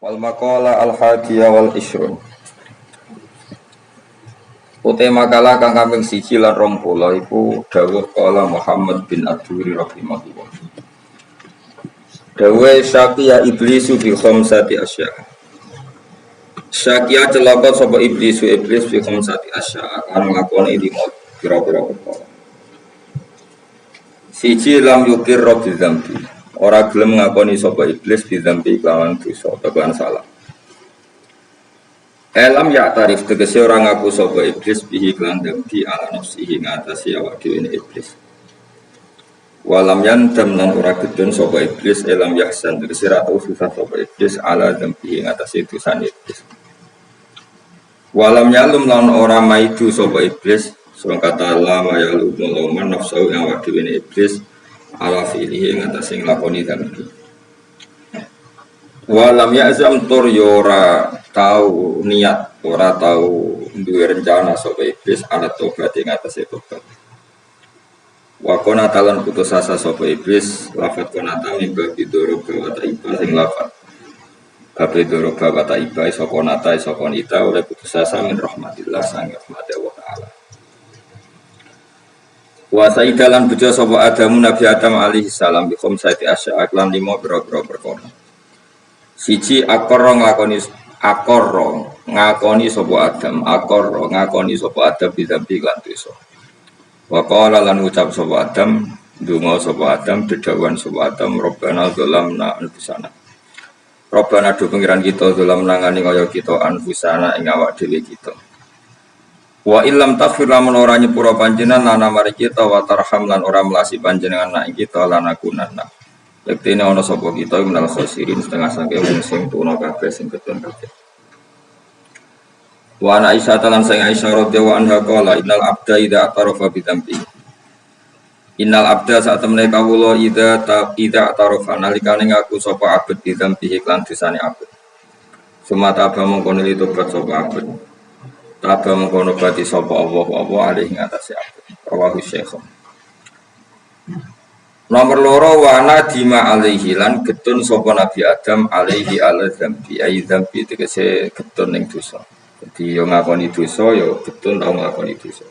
Wal maqala al hadiyah wal ishrun. Utai makalah kang kaping 1 lan 20 iku dawuh qala Muhammad bin Ad-Duri rahimahullah. Dawuh syaqiya iblisu bi khamsati asya. Syaqiya celaka sapa iblis bi khamsati asya kan nglakoni 5 pira-pira perkara. Siji lam yukir bi dzambi. Ora gelem ngakoni sapa iblis bi dzambi kelawan dosa utawa salah. Elam ya tarif tegese orang ngaku sapa iblis bihi kelan dzambi ala nafsihi ngatasi awak dhewe iblis. Walam yandam lan ora gedhen sapa iblis elam yahsan tegese ra tau susah sapa iblis ala dzambi ngatasi dosane iblis. Walam yalum lan ora maidu sapa iblis sing kata lama ya luman nafsu yang awak dhewe iblis ala fi'lihi ngatasi nglakoni dzambi. Walam ya'zam tur yora tahu niat, ora tahu duwe rencana sapa iblis ala tobat ing atase tobat. Wa kona talan putus asa sapa iblis lafat kona ta mimba bidoro bawata iba sing lafat. Kabeh doro bawata iba sapa nata sapa nita oleh putus asa min rahmatillah sang rahmat Allah taala. Wa saidalan bejo sapa Adamu Nabi Adam alaihi salam bi khamsati asya lan 5 boro-boro perkara. Siji akor ngakoni sapa Adam ngakoni sapa Adam bidzambi lan dosa. Wa qala lan ucap sapa Adam ndonga sapa Adam dedawan sapa Adam Rabbana zalamna anfusana. Rabbana do pengiran kita zalamna ngani kaya kita anfusana ing awak dhewe kita. Wa illam taghfir lamun ora nyepura panjenengan lan mari kita wa tarham lan ora melasi panjenengan nak kita lan akunana. Yektene ana sapa kita minal khosirin setengah sangke wong sing tuna kabeh sing ketun kabeh. Wa ana Aisyah lan sing Aisyah radhiyallahu anha qala innal abda idza atarafa bi dzambi. Innal abda sak temene kawula idza atarafa nalikane ngaku sapa abet bi dzambi iklan dosane abet. Sumata abah mongko nili tobat sapa abet. Tabah mongko nobati sapa Allah alih ing atase abet. Rawahu Syekh. Nomor loro wana dima alaihi lan getun sapa Nabi Adam alaihi ala dzambi ai dzambi tegese getun ning dosa. Dadi yo ngakoni dosa yo getun tau ngakoni dosa.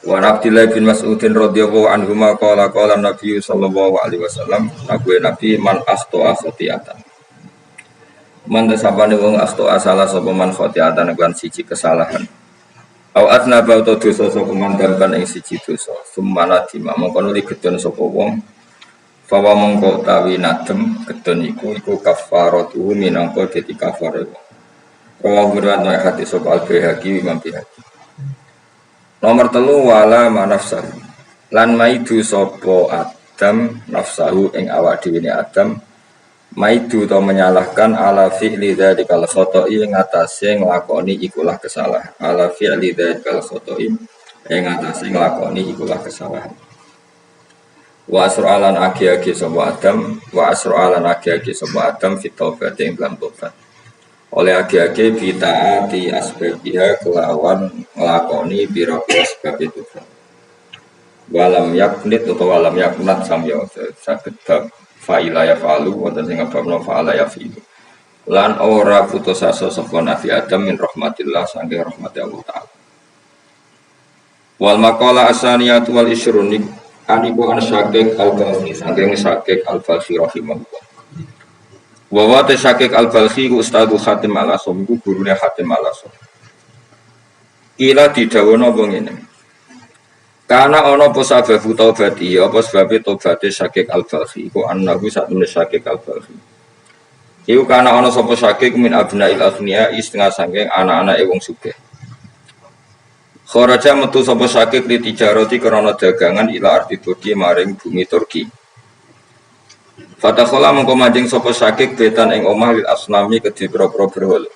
Wa Abdullah bin Mas'ud radhiyallahu anhu qala Nabi sallallahu alaihi wasallam Nabi man akhta khati'atan. Man tasabane wong akhta salah sapa man khati'atan lan siji kesalahan. Au atna bauta dosa sapa mandamkan ing siji dosa sumana dima mongko nuli gedon sapa wong fawa mongko tawi nadem gedon iku kafaratu minangka dadi kafarah. Rawa berat nek hati sapa al-Baihaqi Imam Baihaqi. Nomor 3 wala manafsah lan maidu sapa Adam nafsahu ing awak dhewe Adam maidu to menyalahkan ala fi'li dzakal khoto'i ing atase nglakoni ikulah kesalahan ala fi'li dzakal khoto'i ing atase nglakoni ikulah kesalahan wa asra'alan agi-agi sapa Adam fi taubat ing dalam tobat oleh agi-agi bitaati asbabiha kelawan nglakoni pira-pira sebab itu walam yaknit utawa walam yaknat samya saged fa'ila ya fa'alu wonten sing ngabamno fa'ala ya fi'lu lan ora putus asa sapa Nabi Adam min rahmatillah saking rahmati Allah taala wal maqala asaniyatu wal ishrun aniku an syakik al-balhi saking syakik al-balhi rahimahullah wa wa syakik al-balhi ustadu Hatim al-Asam iku gurune Hatim al-Asam kila didhawuhna wong ngene. Karena ono apa sebab taubati, apa sebab taubate Syakik al-Balhi, iku annahu sak temene Syakik al-Balhi. Iku karena ono sapa Syakik min abnail aghniya setengah saking anak-anak wong sugih. Kharaja metu sapa Syakik li tijarati krana dagangan ila ardi Turki maring bumi Turki. Fatakhala mengko manjing sapa Syakik betan ing omah lil asnami kedhe pro-pro berhala.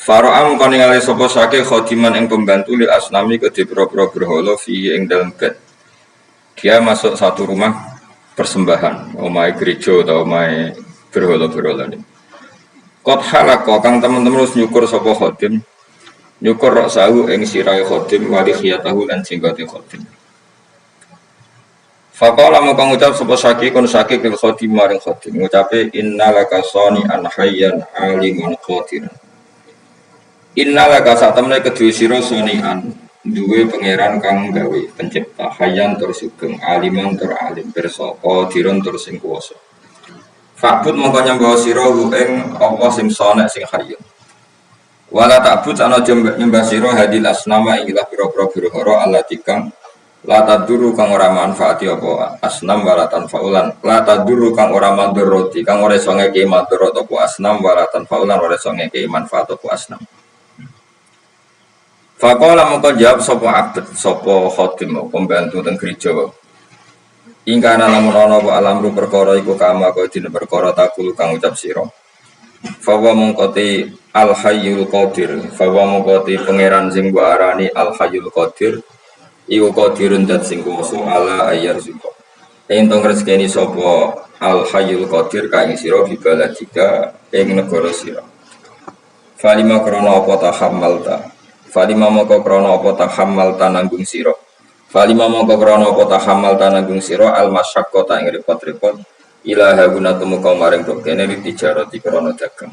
Faro'am koningale sapa Syakik khodiman ing pembantu lil asnami kedhe pro-pro berhala fi ing dalem bed. Dia masuk satu rumah persembahan, omahe gereja atau omahe berhala-berhala ini. Qad halaka kang teman-teman wis nyukur sapa khodim. Nyukur rok sahu ing sirahe khodim wali khiyatahu lan jenggote khodim. Faqala maka ngucap sapa Syakikun Syakik lil Khadim maring Khadim ngucape innalaka sani'an hayyan aliman qadir. Innalaka satemene kedue sira sani'an duwe pangeran kang gawe pencipta hayyan tur sugeng aliman tur alim pirsa qadirun tur sing kuwasa. Fa'bud mongko nyembah sira ing apa sing sonek sing hayyan. Wala ta'bud ana nyembah sira hadil asnama ing ilah pira-pira birhara allati kang la taduru kang ora manfaati apa asnam walatan faulan la taduru kang ora mandoroti kang ora iso ngeke mandorot apa asnam walatan faulan ora iso ngeke manfaat apa asnam. Faqala mongko jawab sapa abd sapa khadim pembantu teng gereja ingkana lamun ana apa alamru perkara iku kama kaya dina perkara takul kang ucap sira fawa mongko al hayyul qadir fawa mongko pangeran sing mbok arani al hayyul qadir iku qadirun dat sing kuwasa ala ayar zuko. Entong rezekine sapa al hayyul qadir ka ing sira bibaladika ing negara sira. Falima krana apa tahammalta. Falima moko krana apa tahammalta nanggung sira. Falima moko krana apa tahammalta nanggung sira al masyaqqata ing repot-repot ilaha gunatumu kaum maring rokene dijarati krana dagang.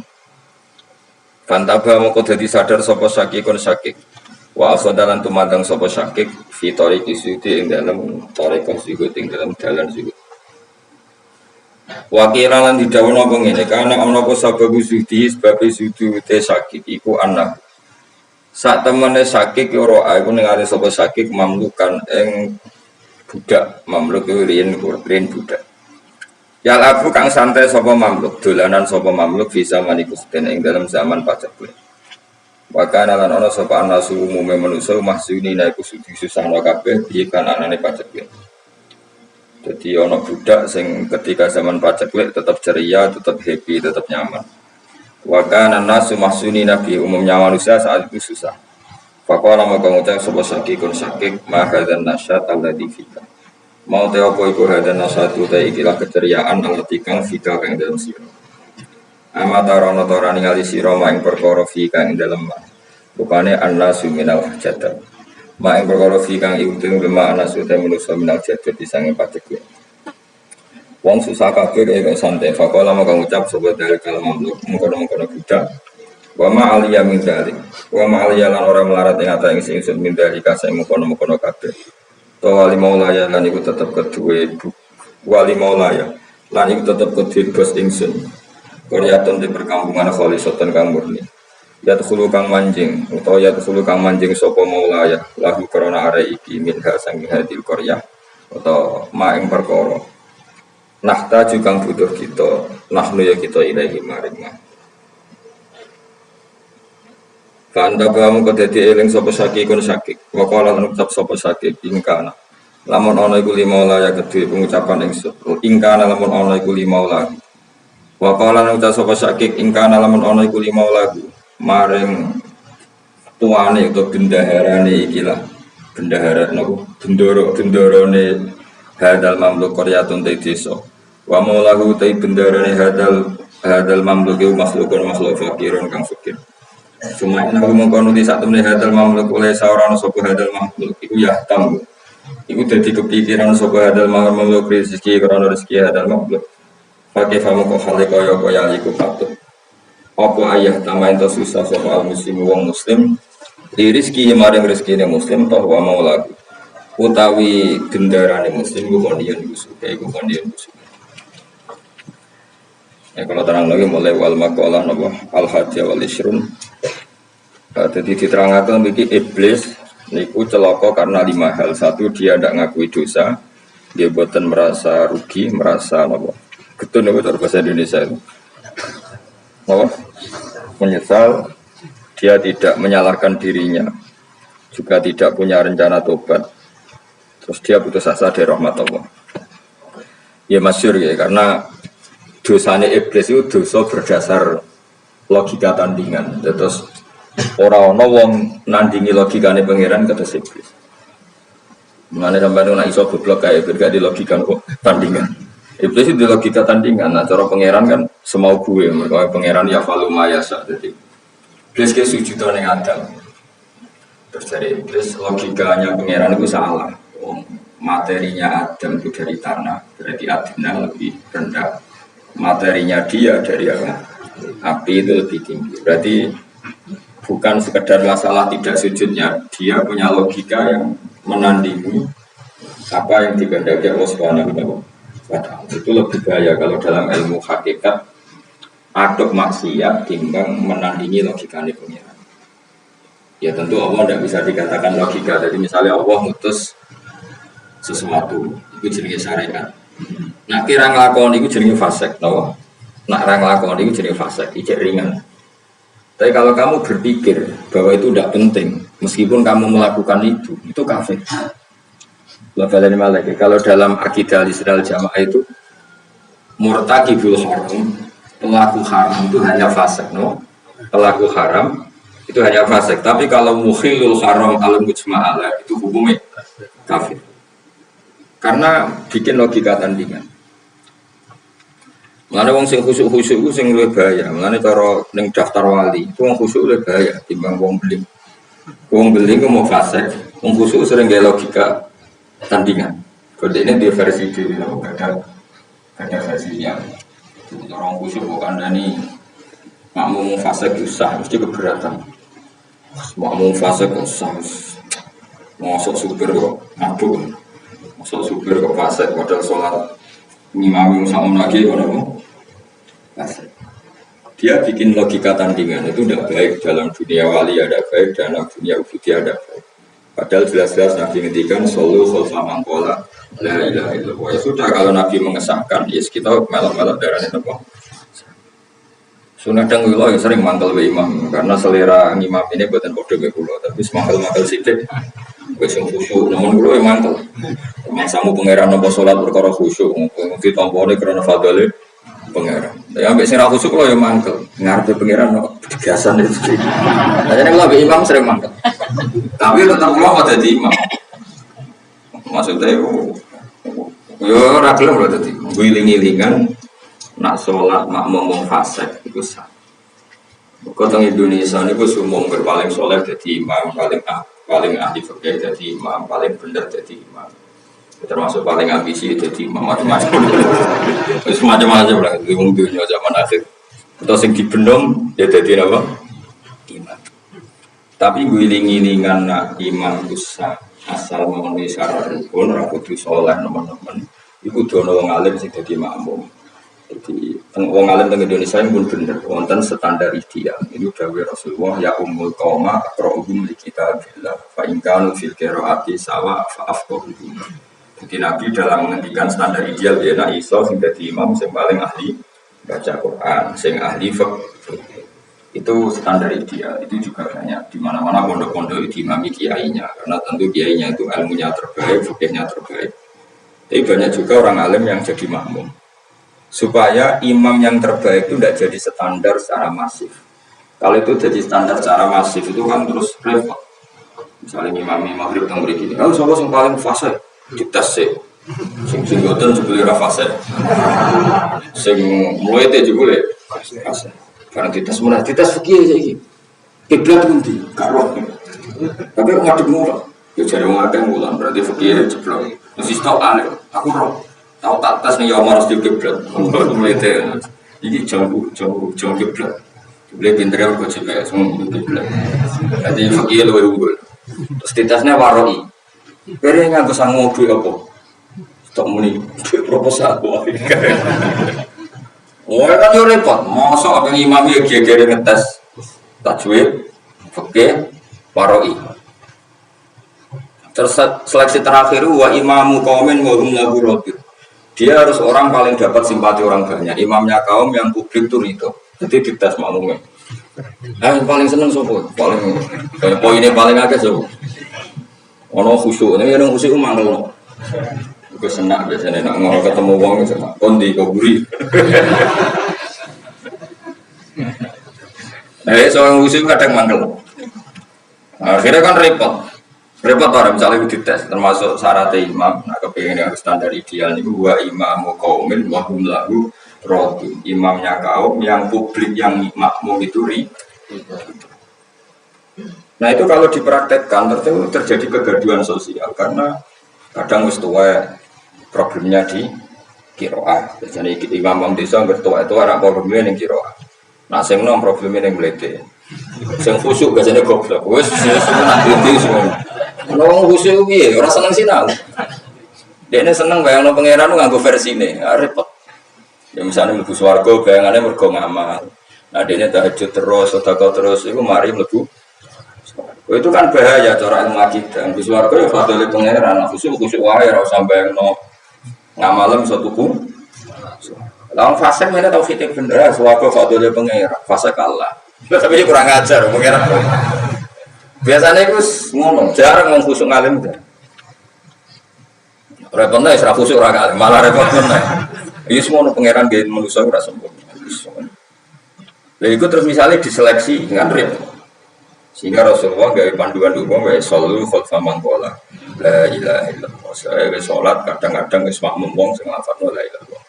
Fantaba moko dadi sadar sapa Syakikun Syakik. Wa akhadalan tumadang sapa Syakik fitori kisudi ing dalam tarekah zuhud ing dalam dalan zuhud. Wakilan didhawuhna apa ngene kana ana apa sabab zuhdi sebab zuhud te Syakik iku anak. Sak temene Syakik ora iku ning are sapa Syakik mamlukan ing budak mamluk riyen budak. Ya lagu kang santai sapa mamluk dolanan sapa mamluk bisa manikus ing dalam zaman pacak. Wakana lan ana sapa anasu umume manusa mahsuni naiku susahno kabeh piye kan anane pacek. Dadi ana budak sing ketika zaman pacek tetap ceria, tetap happy, tetap nyaman. Wakana nasu mahsuni nabi umumnya manusia saat itu susah. Faqala maka ngucap sapa Syakikun Syakik ma hadzal nasyat alladzi fika. Mau te apa iku hadzal nasyat ta ikilah keceriaan alladzi kang fika kang dalam sira. Amatarono torani ngali sira maing perkara fi kang dalem rupane annasu minal hajat maing perkara fi kang iuting lema annasu te manusa minal hajat disange pacek wong susah kabeh kaya santai faqala maka ngucap sapa dalil kalam mamluk mengkono-mengkono budak wa ma aliya min dalik wa ma aliya lan ora melarat ing ata ing sing min dalika sing mengkono-mengkono kabeh to wali maulaya lan iku tetep keduwe wali maulaya lan iku tetep keduwe bos ingsun Koryatun di perkampungan kholisotan kang murni. Yadkhulu kang manjing utawa yadkhulu kang manjing sapa maulaya lahu karena are iki minha sang hadil qaryah utawa maing perkara. Nahta juga butuh kita, nahnu ya kita ilahi maring. Kanda kamu kedadi eling sapa Syakikun Syakik. Wa qala lan ucap sapa Syakik ingkana. Lamun ana iku limaulaya kedue pengucapan ingsun. Ingkana lamun ana iku limaulaya wa qala lan ucap sapa Syakik ingkana lamun ana iku limau lagu maring tuane utawa bendaharane ikilah bendahara napa bendarane hadal mamluk qaryatun te desa wa maulahu te bendarane hadal mamluk iku makhlukun makhluk fakirun kang fakir Sumaina mongko di sak temene hadal mamluk oleh saorana sapa hadal mamluk iku ya tamu iku dadi kepikiran sapa hadal mamluk rezeki karena rezeki hadal mamluk pakai kamu kok hal kaya iku patut. Apa ayah tambahin to susah soal muslim wong muslim. Di rezeki maring rezekine muslim toh wa mau lagu. Utawi gendarane muslim ku kondian kusuke iku kondian kusuke. Ya kalau terang lagi mulai wal maqalah napa al hadiyah wal isrun. Jadi diterangkan begini iblis niku celaka karena 5 hal. Satu dia tidak ngakui dosa, dia buatan merasa rugi, merasa napa getun apa bahasa Indonesia itu oh, menyesal dia tidak menyalahkan dirinya juga tidak punya rencana tobat terus dia putus asa dari rahmat Allah ya masyhur ya karena dosanya iblis itu dosa berdasar logika tandingan terus orang-orang wong nandingi logikane pangeran kata iblis mengenai sampai nak iso goblok kayak bergak di logika tandingan Iblis itu logika tandingan, nah cara pangeran kan semau gue, mereka pangeran ya falu mayasa, jadi iblis ke sujudan yang Adam. Terus dari iblis logikanya pangeran itu salah. materinya Adam itu dari tanah, berarti adina lebih rendah. Materinya dia dari apa? Api itu lebih tinggi. Berarti bukan sekedar masalah tidak sujudnya, dia punya logika yang menandingi apa yang dikehendaki Allah Subhanahu wa Ta'ala. Itu lebih bahaya kalau dalam ilmu hakikat aduk maksiat timbang menandingi logika pengiran. Ya tentu Allah tidak bisa dikatakan logika. Jadi misalnya Allah mutus sesuatu, itu jenis syariat. Nah kira ngelakon itu jenis fasik, no? Nak ngelakon itu jenis fasik, ijek ringan. Tapi kalau kamu berpikir bahwa itu tidak penting, meskipun kamu melakukan itu kafir. Kalau dalam akidah Israel Jamaah itu murtakibul haram, pelaku haram itu hanya fasik, no? Pelaku haram itu hanya fasik. Tapi kalau mukhilul haram al-mujma'ala itu hukumnya kafir. Karena bikin logika tandingan. Mulane wong sing khusuk-khusuk iku sing luwih bahaya. Mulane cara ning daftar wali, itu wong khusuk luwih bahaya timbang wong beling. Wong beling ku mau fasik, wong khusuk sering gawe logika tandingan. Kode ini di versi diri lho, ada versinya. Orang khusuk kok kandhani makmum fasik susah, mesti keberatan. Makmum fasik kok susah. Masuk supir kok mabuk. Masuk supir kok fasik padahal salat ngimami sama lagi orang dia bikin logika tandingan itu tidak baik dalam dunia wali ada baik dalam dunia ubudiyah ada baik. Padahal jelas-jelas Nabi ngendikan solu khalfa mangkola la ilaha illallah. Ya sudah kalau Nabi mengesahkan ya kita melok-melok darahnya apa. Sunah dan wilayah sering mangkel be imam karena selera imam ini buatan bodoh be kulo tapi semangkel-mangkel sidik. Wis khusyuk namun kulo yang mangkel. Mangsamu pangeran nopo salat perkara khusyuk mungkin tampone karena fadhile pangeran. Ya ambek sing ra khusyuk kulo ya mangkel. Ngarepe pangeran kok biasan itu. Jadi kulo be imam sering mangkel. Tapi tetap kulo kok dadi imam. Maksudnya yo ora gelem lho dadi ngiling-ngilingan nak sholat makmum fasik itu sah. Kota Indonesia ini semua berpaling soleh jadi imam paling ahli fikih jadi imam paling benar jadi imam. Termasuk paling ambisi jadi imam macam-macam. Macam-macam lah di dunia zaman akhir. Atau sing dibendong ya jadi apa? Imam. Tapi guling-gilingan nak imam itu sah asal memenuhi syarat rukun rakutu soleh teman-teman. Iku dono wong alim sing dadi makmum. Jadi wong alim teng Indonesia pun bener wonten standar ideal. Ini dawuh Rasulullah ya ummul qauma aqra'uhum li kitabillah fa in kanu fil qiraati sawa fa afqahuhum. Jadi Nabi dalam menghentikan standar ideal ya nak iso sing dadi imam sing paling ahli baca Quran, sing ahli fiqh. Itu standar ideal. Itu juga banyak di mana-mana pondok-pondok diimami kiainya karena tentu kiainya itu ilmunya terbaik, fikihnya terbaik. Tapi banyak juga orang alim yang jadi makmum. Supaya imam yang terbaik itu tidak jadi standar secara masif. Kalau itu jadi standar secara masif itu kan terus repot. Misalnya imam maghrib teng mriki. Kalau sapa sing paling fase dites sih. Sing boten jebule ra fase. Sing mulai te jebule fase. Karena dites menah dites fikih saiki. Kiblat pundi? Karo. Tapi ngadeg ngono. Ya jare wong akeh mulan berarti fikih jeblok. Mesti tau aneh. Aku roh. Tahu tak tas nih ya harus di kiblat. Mulai ini jauh kiblat. Boleh pinter kok GPS semua kiblat. Jadi fakir lebih unggul. Terus di tasnya waroi. Beri nggak bisa ngobrol apa? Tak muni proposal buat. Oh kan yo repot. Masa apa imam ya gere ngetes tajwid, fakir, waroi. Terus seleksi terakhir wa imamu qaumin wa hum lahu rabbir. Dia harus orang paling dapat simpati orang banyak. Imamnya kaum yang publik tuh itu. Jadi dites makmumnya. Yang paling seneng sopo, paling poinnya paling agak sopo. Ono khusyuk, ini yang khusyuk mangkel. Gue senang biasanya nak ngomong ketemu wong itu. Kondi kaburi. Soal khusyuk kadang mangkel. Akhirnya kan repot. Repot orang misalnya dites termasuk syarat imam, nah kepengen yang standar ideal ini wa imamu qaumin wa hum lahu radun. Imamnya kaum yang publik yang makmum itu Nah itu kalau dipraktekkan terjadi kegaduhan sosial karena Kadang wis tuwa problemnya di kiroah. Jadi imam wong desa bertua itu orang problemnya ning kiroah. Nah sing nom problemnya ning mlete. Sing khusuk biasanya goblok. Wis nanti semua. Wong khusuk piye? Ora seneng sinau. Dekne seneng bayangno pangeran nganggo versine, repot. Ya misalnya mlebu swarga bayangane mergo ngamal. Nah dekne tahajud terus, sedekah terus iku mari mlebu. Itu kan bahaya cara ilmu akidah. Mlebu swarga ya fadhole pangeran, khusuk wae ora usah bayangno ngamalem iso tuku. Lawan fasik ngene tau fitik bener, swarga fadhole pangeran, fasik Allah. Tapi ini kurang ajar pangeran. Biasanya itu ngomong, jarang ngomong khusuk ngalim. Repotnya isra khusuk ora ngalim, malah repotnya. Ini semua pangeran gaya manusia ora sempurna. Lah itu terus misalnya diseleksi dengan rim. Sehingga Rasulullah gaya panduan umum gaya solu khutbah mangkola. La ilaha illallah. Saya sholat kadang-kadang wis makmum wong sing lafadzna la ilaha illallah.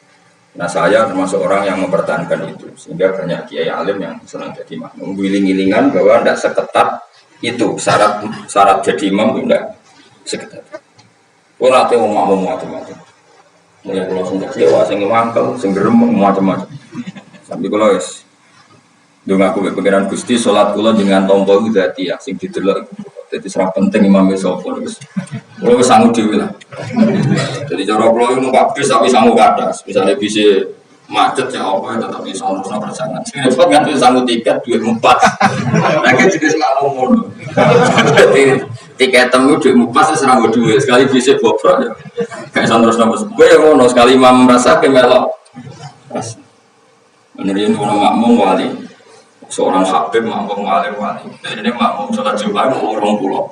Nah saya termasuk orang yang mempertahankan itu. Sehingga banyak kiai alim yang senang jadi makmum. Giling-gilingan bahwa tidak seketat itu syarat jadi imam itu tidak seketat. Ora teh wong makmum macam-macam. Mulai kalau sing kecewa, sing mangkel, sing gerem macam-macam. Sampai kalau wis ndonga aku mek pengiran Gusti salat kula dengan tompo iku dadi ya sing didelok. Dadi ora penting imam sapa wis. Kula wis sanggup dhewe lah. Jadi cara kula iku numpak bis tapi sanggup kadas. Misale bisa macet ya apa tetap bisa urusna perjalanan. Sing repot kan sanggup tiket duit 4. Lagi jenis makmum ngono. Dadi tiket temu duit 4 wis ora duwe sekali bisa bobrok ya. Kayak terus nambah. Gue yang ngono sekali imam merasa kemelok. Menurut orang makmum wali, seorang habib makmum wali. Ini makmum sholat Jumat orang pulau.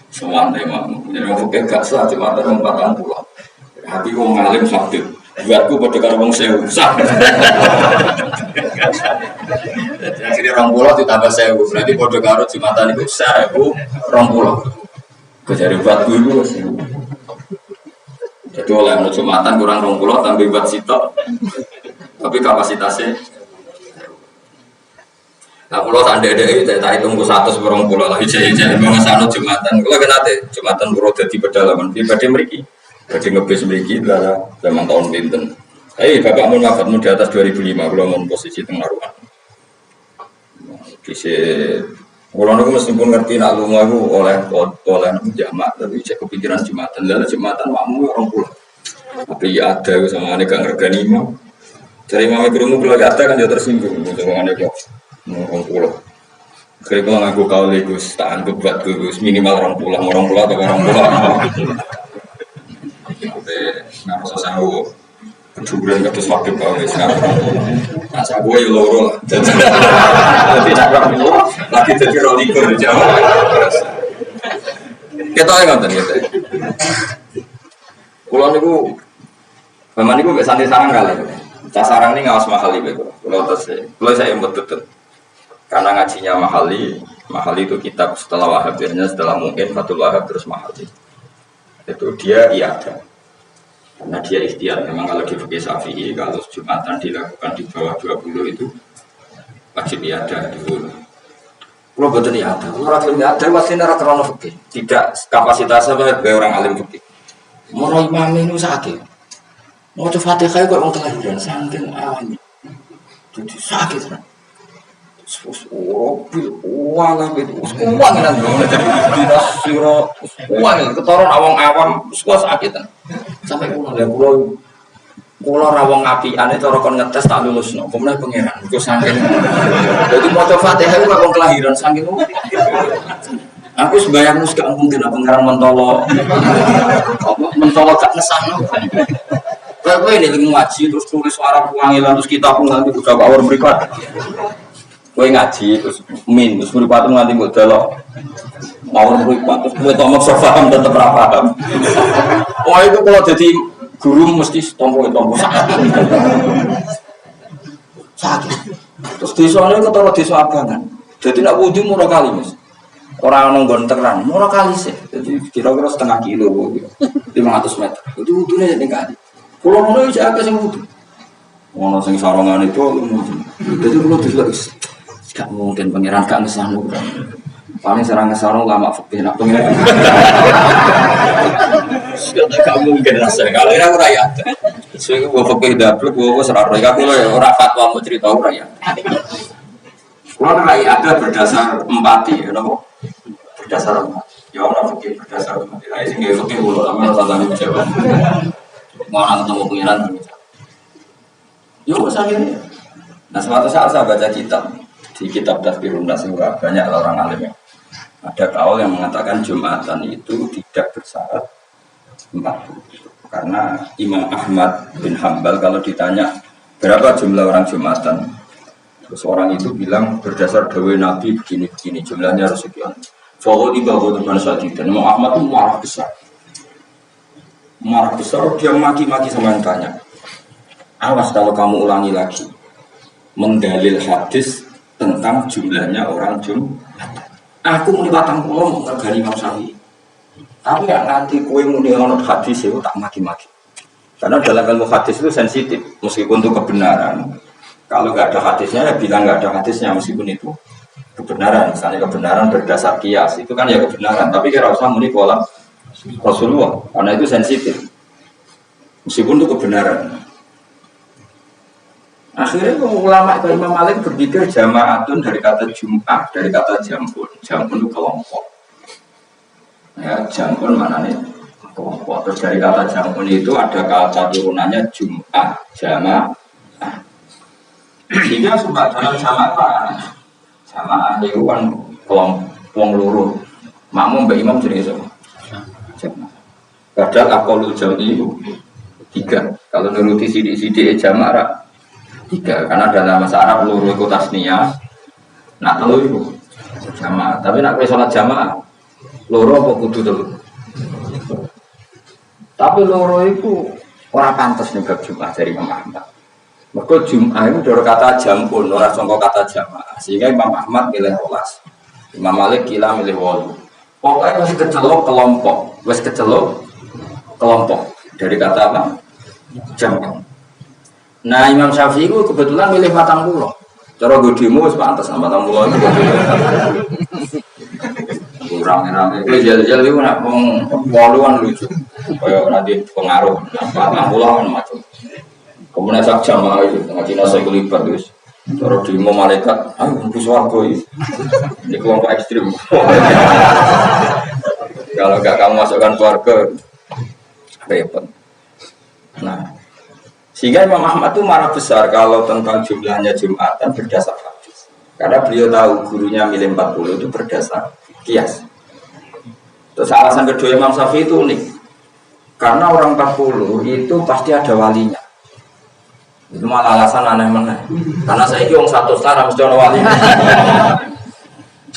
Semua makmum. Jadi orang fakir gak sah Jumat orang 40. Hati orang alim habib. Buatku pada karo wong sewu sah. Jadi orang pulau ditambah sewu. Berarti pada karo Jumatan itu sewu orang pulau. Kejari buatku itu sewu. Jadi oleh Jumatan kurang 20 tambah buat sitok. Tapi kapasitasnya. Nah kalau tanda-tanda itu saya hitung 120 lah. Ijek-ijek mengesano Jumatan. Kalau kena Jumatan kurang jadi pedalaman. Di badai meriki. Badai ngebis meriki adalah memang tahun pinten. Bapak mau wafatmu di atas 2005. Kalau mau posisi tengah ruang. Bisa. Kalau aku meskipun ngerti nak lunga aku oleh jamak, tapi cek kepikiran Jumatan. Lalu Jumatan makmu orang pulau. Tapi ya ada sama aneka ngergani imam. Cari imam kerumuh kalau ada kan dia tersinggung sama aneka orang pulau. Kalau aku kau legus tak anggap buat gus minimal orang pulau atau orang pulau. Tapi nggak usah sanggup. Kejuburan kados wakil kau sekarang. Nah saya gue ya loro lah. Jadi nak orang lagi jadi rolikur di Jawa. Kita ingat gitu. Pulau niku, memang niku biasa di sarang kali. Sarang ini ngawas mahali begitu. Pulau saya yang betul. Karena ngajinya mahali itu kitab setelah Wahab, biasanya setelah mungkin Fathul Wahab terus mahali. Itu dia ada. Karena dia ikhtiar, memang kalau di fikih Syafi'i kalau Jumatan dilakukan di bawah 20 itu wajib ada dulu. Kalau betul ada, orang ada wasina rata-rata fikih, tidak kapasitasnya sebagai orang alim fikih. Mau imam ini sakit, mau coba Fatihah kok orang kelahiran saking awalnya, jadi sakit kan. Uang nanti dinas siro uang ketoron awang-awam semua sakitan sampai pulau rawang api aneh cara kon ngetes tak lulus no kemudian pangeran itu saking jadi mau coba Fatihah itu kok kelahiran saking aku sembayang nus gak mungkin pangeran mentolo gak ngesano kalau ini lagi ngaji terus tulis suara wangilan terus kita pun nanti udah power berikut. Kowe ngaji terus terus mripate nganti mbok delok mau mripat terus kowe tomok paham tetep ora paham. Oh itu kalau jadi guru mesti tompo sakit. Terus desane ketara desa abangan. Jadi nak wudu murah kali Mas. Ora ono nggon terang, murah kali sih. Jadi kira-kira setengah kilo 500 meter. Itu wudune ning kali. Kulo ngono iki akeh sing wudu. Ono sing sarongan itu jadi kulo diselek. Gak mungkin pangeran gak ngesano. Paling serang ngesano lama fikih nak pangeran. Gak mungkin rasanya. Kalau ini aku rakyat. Saya gue pakai dapur, gue serar. Aku orang fatwa mau cerita orang ya. Kalau rakyat ada berdasar empati, you know? Berdasar empati. Ya orang fakir berdasar empati. Nah, ini nggak fakir bulu, tapi orang tanya jawab. Mau orang ketemu pengiran, yuk akhirnya. Nah, suatu saat saya baca kitab di kitab Tazkirun Nas banyak orang alim. Ada kaul yang mengatakan Jumatan itu tidak bersyarat 40. Karena Imam Ahmad bin Hambal kalau ditanya berapa jumlah orang Jumatan, terus orang itu bilang berdasar dawai Nabi begini-begini jumlahnya harus sekian. Fawwah di bawah teman saat itu. Imam Ahmad itu marah besar. Marah besar dia maki-maki sama yang tanya. Awas kalau kamu ulangi lagi mendalil hadis tentang jumlahnya orang Jumatan. Aku muni batang pulau ngergani Imam Syafi'i. Tapi ya nanti kue muni ngonot hadis itu tak maki-maki. Karena dalam ilmu hadis itu sensitif, meskipun itu kebenaran. Kalau nggak ada hadisnya, ya bilang nggak ada hadisnya meskipun itu kebenaran. Misalnya kebenaran berdasar kias itu kan ya kebenaran. Tapi kira usah muni pola Rasulullah, karena itu sensitif. Meskipun itu kebenaran. Akhirnya ulama Imam Malik berpikir jamaatun dari kata jum'ah, dari kata jampun. Jampun itu kelompok. Ya, jampun mana nih? Kelompok. Terus dari kata jampun itu ada kata turunannya jum'ah, jamaah. Sehingga sebab dalam jamaah, jamaah itu kan kelompok luruh. Makmum Mbak Imam jadi sama. Padahal akolul jam'i itu 3. Kalau nuruti sidik-sidik jamaah 3, karena dalam bahasa Arab luruh itu tasniyah, nak telu itu jamaah. Tapi nak kue sholat jamaah, luruh apa kudu telu. Tapi luruh itu orang pantas nih bab Jumat dari Imam Ahmad. Mereka Jumat itu dari kata jampun, orang songkok kata jamaah. Sehingga Imam Ahmad milih 12, Imam Malik kila milih 8. Pokoknya masih kecelok kelompok, masih kecelok kelompok dari kata apa? Jampun. Nah Imam Syafi'i itu kebetulan milih 40. Cara gue demo sepantas sama 40 itu kurang-kurang. Gue jel-jel itu nak pengwaluan lucu. Kayak nanti pengaruh 40 kan macam. Kemudian sak jamaah itu ngaji nasi kelibat terus. Cara demo malaikat, ayo bungkus warga ini. Ini kelompok ekstrim. Kalau gak kamu masukkan keluarga, repot. Nah. Sehingga Imam Ahmad itu marah besar kalau tentang jumlahnya Jumatan berdasar hadis. Karena beliau tahu gurunya milih 40 itu berdasar kias. Terus alasan kedua Imam Syafi'i itu unik. Karena orang 40 itu pasti ada walinya. Itu malah alasan aneh-aneh. Karena saya ini orang 100 lah mesti ada walinya.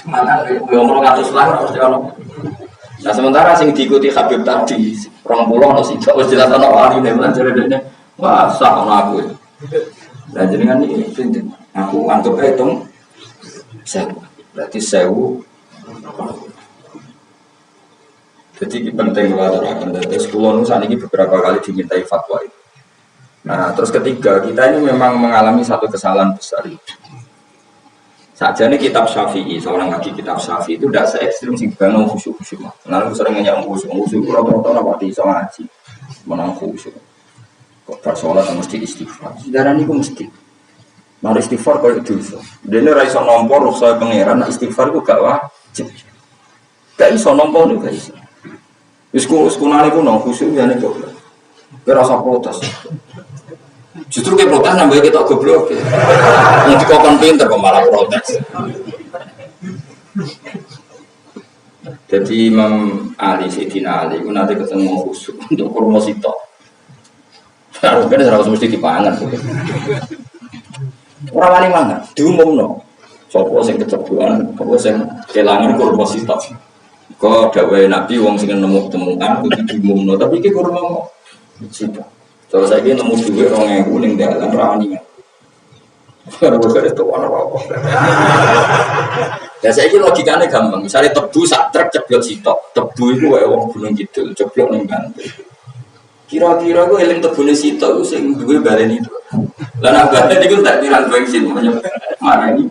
Cuma kan orang 100 lah mesti ada. Nah sementara yang diikuti Habib tadi 20 atau tidak harus jelas ada walinya. Jadi wah, sah aku itu. Dan jenengan ini penting. Aku anggap hitung 1000. Berarti 1000. Jadi ini penting mengatakan. Terus kulon saat ini beberapa kali dimintai fatwa itu. Nah, terus ketiga, kita ini memang mengalami satu kesalahan besar. Saja ini kitab Syafi'i, seorang lagi kitab Syafi'i itu tidak se-ekstrim sih bangun khusyuk-khusyuk. Lalu sering nanya khusyuk-khusyuk, rata-rata apa di sama ngaji, menang khusyuk. Bersolat mesti istighfar. Saudara ini mesti. Mari istighfar kalau itu. Dia ini raiso nombor rusak pangeran istighfar itu gak wajib. Gak iso nombor itu gak iso. Iskunani pun nong khusyuk ya nih goblok. Berasa protes. Justru kayak protes nambah kita goblok. Yang dikokon pinter kok malah protes. Jadi Imam Ali Sayyidina Ali itu nanti ketemu khusyuk untuk promosi tok. Harus kan harus mesti dipangan. Orang wani mana? Diumum no. Sopo sing kecebuan, sopo sing kelangan kurma sitok. Kok dawuhe Nabi wong sing nemu temuan kudu diumum no. Tapi iki kurma sitok. Terus saiki nemu duwe 2000 ning dalan rawani. Baru kare to ana apa. Ya saiki logikane gampang. Misale tebu sak truk ceblok sitok. Tebu iku wae wong Gunung Kidul ceblok ning Banten. Kira-kira gue eling tebune sita ku sing duwe baleni itu. Lah nek baleni iku tak pirang bensin marani.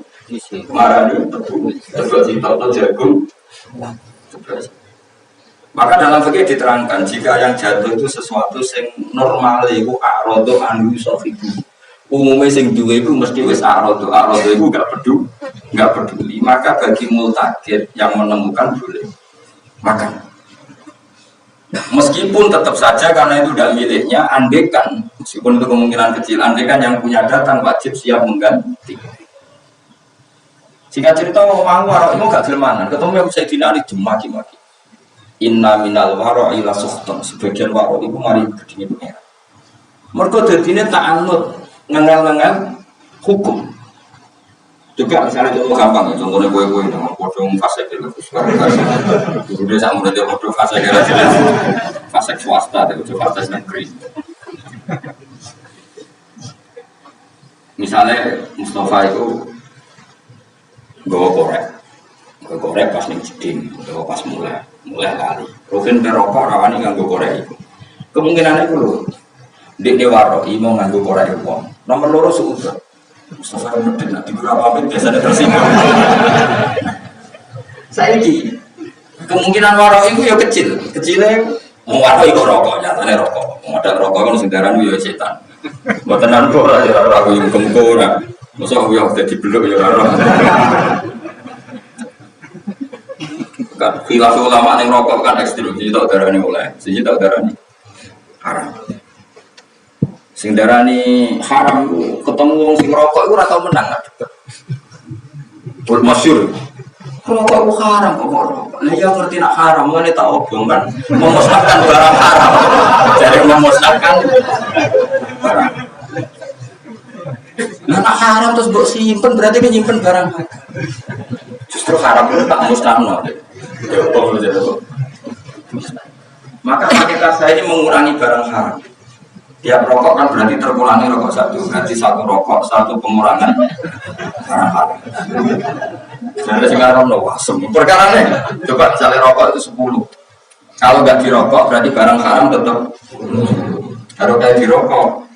Marani tebune sita atau jagung. Maka dalam fikih diterangkan jika yang jatuh itu sesuatu yang normal itu arodo anu sofiku. Umumnya sing duwe itu mesti wis arodo itu nggak peduli. Maka bagi multakir yang menemukan boleh makan. Meskipun tetap saja karena itu tidak miliknya, andekan meskipun itu kemungkinan kecil, andekan yang punya datang wajib siap mengganti. Jika cerita mau warok itu gak gelemanan, ketemu yang Sayyidina Ali dimaki-maki. Inna minal waro ila suhton. Sebagian waro itu mari gedine pengira. Mergo dadine ta'anut ngengel-ngengel hukum. Juga misalnya contoh gampang ya, contohnya kue-kue dengan podong fase gitu. Udah sama udah podong fase gitu. Fase swasta itu fase negeri. Misalnya Mustafa itu bawa korek pas ning jeding, bawa pas mulai kali. Rukin perokok rawani nganggo korek itu. Kemungkinan itu lho. Di waro mau nganggo korek wong. Nomor loro suudah. Mustafa medit nanti berapa menit biasanya tersinggung. Saiki kemungkinan waro itu ya kecilnya mau waro itu rokok, nyatanya rokok. Modal rokok kan sedaran itu ya setan. Buat tenan kok lah ya aku yang kemko lah. Masa aku yang udah dibeluk ya orang. Kan khilaf ulama yang rokok kan ekstrim. Jadi tak darani mulai, jadi tak darani haram. Sing darani haram ketemu wong sing rokok iku ora tau menang adek. Bul masyhur. Rokok itu haram kok rokok. Lah ya ngerti nak haram ngene tak obong kan. Memusnahkan barang haram. Jadi memusnahkan barang. Nah, nak haram terus mbok simpen berarti kan nyimpen barang. Justru haram itu tak musnahno. Ya obong aja kok. Maka hakikat saya ini mengurangi barang haram. Tiap rokok kan berarti terkurangi rokok satu, berarti satu rokok, satu pengurangan barang haram. Jadi sekarang no wasem. Perkaranya, coba misalnya rokok itu 10. Kalau nggak dirokok berarti barang haram tetap. Kalau kayak dirokok,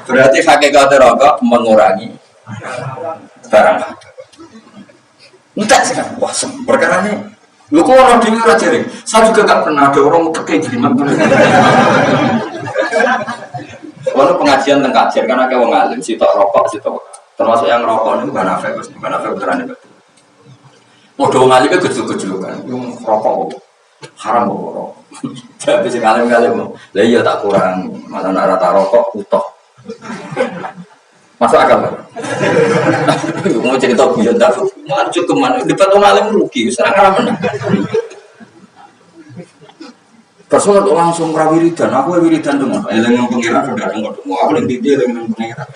berarti hakikat rokok mengurangi barang haram. Entah sekarang wasem. Perkaranya. Lu kok orang dewi raja ring? Saya juga nggak pernah ada orang terkait gimana. Walau pengajian tentang kajian karena kayak wong alim, sitok rokok, sitok termasuk yang rokok itu bukan afek, bukan afek beneran itu. Mau dong alim itu kecil-kecil kan, yang rokok haram rokok. Jadi si alim mau, lah iya tak kurang, mana rata rokok utuh. Masuk akal kan? Mau cerita guyon tak? Lanjut kemana? Debat orang alim rugi, serang ramen. Persoalan langsung prawiridan, aku wiridan dong. Yang pengiran sudah dengar, aku yang dia yang pengiran.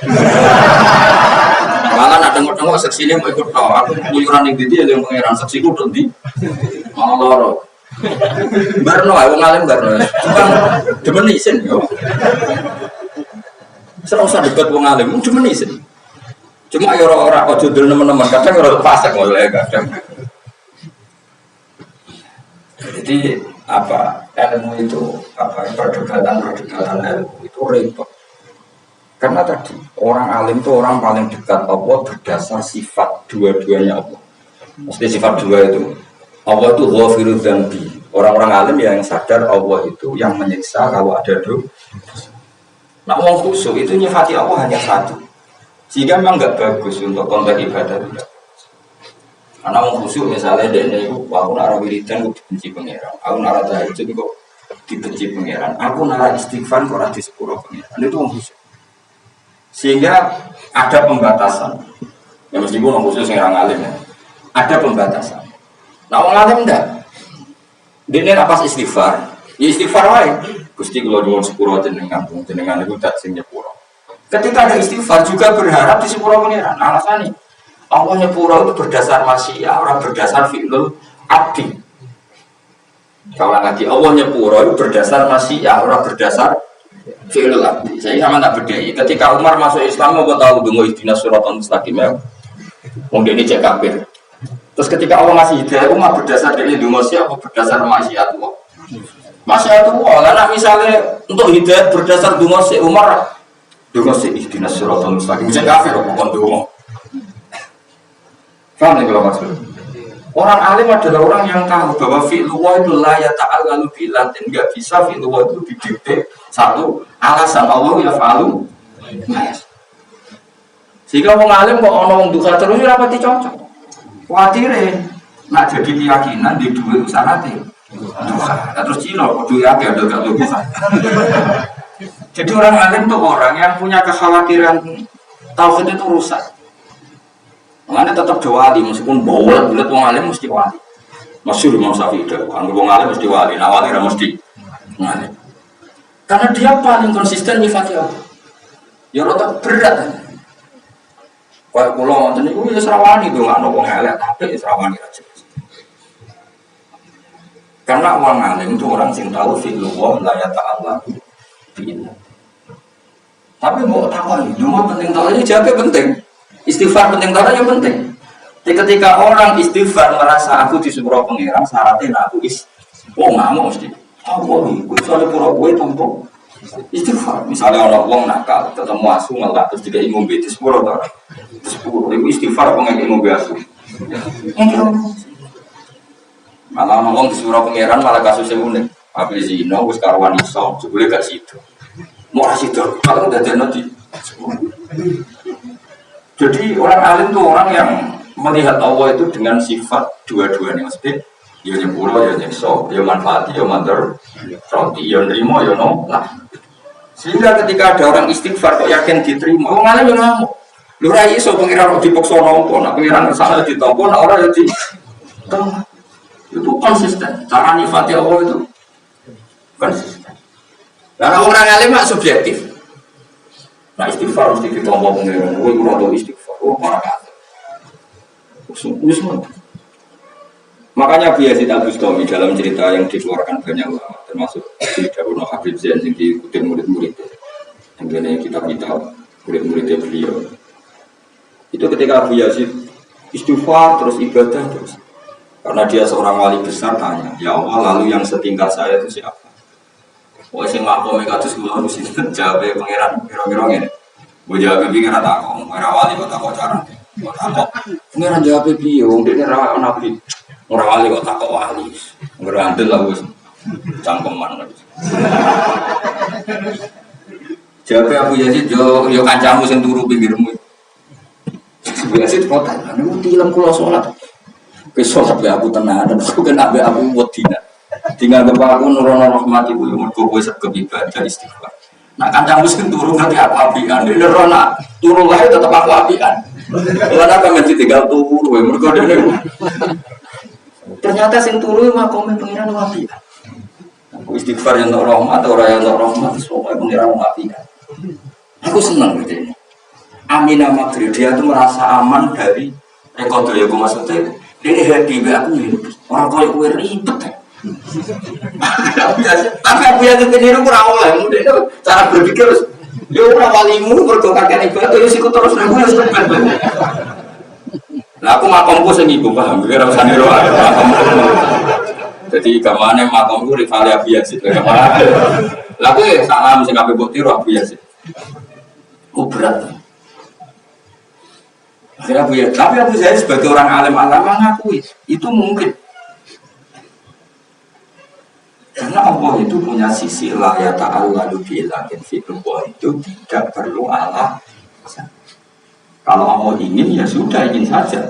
Malah nak dengar seksi ini mau ikut tahu. Aku pengiran yang dia yang pengiran seksi ku nanti. Malah loro. Barno, aku ngalim barno. Cuma demen isin yo. Serang usah debat wong alim, cuma isin. Cuma ya orang ojo dulu teman-teman, kadang orang fasik mulai kadang. Jadi apa ilmu itu apa perdebatan ilmu itu repot. Karena tadi orang alim itu orang paling dekat Allah berdasar sifat dua-duanya Allah. Mesti sifat dua itu Allah itu ghafirud dzambi. Orang-orang alim yang sadar Allah itu yang menyiksa kalau ada dosa. Nah, orang khusyuk itu nyifati Allah hanya satu, sehingga memang nggak bagus untuk konteks ibadah juga. Karena orang khusyuk misalnya dia itu, aku nara wiridan kok dibenci pangeran, aku nara tahajud kok dibenci pangeran, aku nara istighfar kok di sepuro pangeran, itu orang khusyuk. Sehingga ada pembatasan. Ya meskipun orang khusyuk yang alim ya, ada pembatasan. Nah orang alim enggak, dia pas istighfar, ya istighfar wae. Gusti kalau jual sepuro jenengan itu tak sing nyepuro. Ketika ada istighfar juga berharap di sepuro pangeran. Alasannya Allah nyepuro itu berdasar masyia, orang berdasar fi'lul abdi. Kalau lagi Allah nyepuro itu berdasar masyia, orang berdasar fi'lul abdi. Saya sama tak beda. Ketika Umar masuk Islam mau tahu dungo ihdinas siratal mustaqim ya. Mungkin ini cek kafir. Terus ketika Allah ngasih hidayah Umar berdasar dari dungo siapa berdasar masyia Allah. Masya Allah, karena misalnya untuk hidayat berdasar dungo si Umar, dungo si ihdinas siratal mustaqim, bisa kafir bukan dungo. Paham nih kalau maksud? Orang alim adalah orang yang tahu bahwa fi'lullah itu la yata'allalu bi'latin, enggak bisa fi'lullah itu didikte satu alasan Allah ya fa'alu. Sehingga wong alim kok ana wong duka terus ora pati cocok. Kuatire nak jadi keyakinan di duwe syaratnya. Duka. Terus Cina kudu yakin ada gak duka. Jadi orang alim itu orang yang punya kekhawatiran tauhid itu rusak. Makanya tetap wali meskipun bawel bulat wong alim mesti wali. Masyhur Imam Syafi'i itu, anggap wong alim mesti wali, nah wali ora mesti wali. Karena dia paling konsisten nyifati Allah. Ya rada berat. Kayak kula ngoten niku wis rawani ndongakno wong elek tapi wis rawani aja. Karena orang alim itu orang sing tahu fi'lullah la yata'allaku bi'illah. Tapi mau takon itu mau penting tahu aja jawabnya penting. Istighfar penting tahu aja penting. Jadi ketika orang istighfar merasa aku disuruh pengiran syaratnya aku nggak mau mesti. Aku soalnya pura gue tompo istighfar. Misalnya orang nakal ketemu asu malah terus tidak ingin ngombe 10 orang. 10 itu istighfar apa nggak ngombe asu? Malah ngomong disuruh pengiran malah kasusnya unik. Habis zina wis karuan iso, jebule gak sido. Mau sido, kalau udah jadi. Jadi orang alim itu orang yang melihat Allah itu dengan sifat dua-duanya, maksudnya ya nyepuluh, ya nyekso, ya manfaati, ya mandor, roti, ya nerimo, ya nolak. Sehingga ketika ada orang istighfar kok yakin diterima, orang alim yang ngamuk. Lu rai iso pengiran dipaksa nompo, nak pengiran kesana ditompo, nak orang ya di tengah. Itu konsisten, cara nyifati Allah itu konsisten. Karena orang alim mak subjektif. Nah istighfar mesti ditompo pengiran, gue kurang tahu istighfar, para kata. Makanya Abu Yazid Al-Bustami dalam cerita yang dikeluarkan banyak ulama, termasuk di Darul Habib Zain yang diikuti murid-murid, yang kitab-kitab murid-muridnya beliau. Itu ketika Abu Yazid istighfar terus ibadah terus, karena dia seorang wali besar tanya, ya Allah lalu yang setingkat saya itu siapa? Wah sing makom kados kula harus jawab pangeran kira-kira ngene. Bu jawab iki ora takon, ora wali kok takon carane. Pangeran jawab piye wong dene ra nabi. Ora wali kok takok wali. Ngerandel lah wis cangkeman. Jawab Abu Yazid yo kancamu sing turu pinggirmu. Abu Yazid kota, niku tilem kula salat. Wis salat aku tenan, aku kan aku wedina. Tinggal bapak aku nurono rahmat ibu yang mergo kowe sregep ibadah istighfar. Nak kancamu sing turu ngerti api-apian, dene rono turu wae tetep aku apian. Ora apa mesti tinggal turu mergo dene. Ternyata sing turu makome pengiran apian. Aku istighfar yang untuk rahmat ora yang untuk rahmat semua pengiran apian. Aku senang gitu ini. Aminah Maghrib dia tuh merasa aman dari rekodo ya gue maksudnya. Dia happy aku orang kaya gue ribet ya. Tapi aku yang keniru kurang oleh, cara berpikir ya orang walimu berdoakan ibadah, ya sikut terus aku harus tepat. Nah aku makomku sing ibu paham, kira usah niru makomku. Jadi kamane makomku rivali Abu Yazid, kamane. Lah aku salam sing kabeh mbok tiru Abu Yazid. Ku berat. Akhirnya Abu Yazid, tapi Abu Yazid sebagai orang alim alama ngakui itu mungkin. Karena Allah itu punya sisi la ya ta'allalu bi'lakin fi'lullah itu tidak perlu Allah. Kalau Allah ingin ya sudah ingin saja.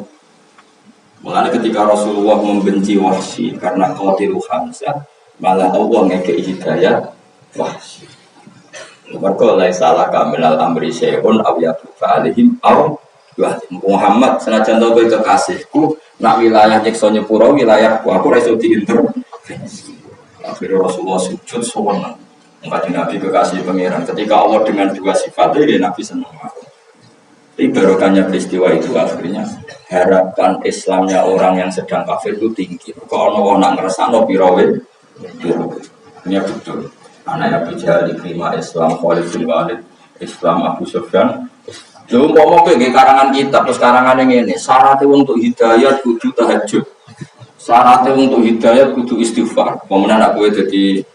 Mulanya ketika Rasulullah membenci Wahsy karena qatilu Hamzah, malah Allah ngekei hidayah Wahsy. Mergo la salah kamilal amri syai'un aw yatufa alaihim aw Muhammad senajan tau kowe kekasihku nak wilayah nyiksa nyepuro wilayahku aku ora iso diintervensi. Akhirnya Rasulullah sujud sowan mengkaji Nabi kekasih pangeran. Ketika Allah dengan dua sifatnya, dia Nabi senang. Tapi barokahnya peristiwa itu akhirnya harapan Islamnya orang yang sedang kafir itu tinggi. Kalau orang ngerasa no birawe, ini betul. Anak Abu Jahal diterima Islam, Khalid bin Walid Islam, Abu Sufyan. Lalu ngomong ke karangan kitab, terus karangan yang ini syaratnya untuk hidayah kudu tahajud. Syaratnya untuk hidayah kudu istighfar. Pemenang aku jadi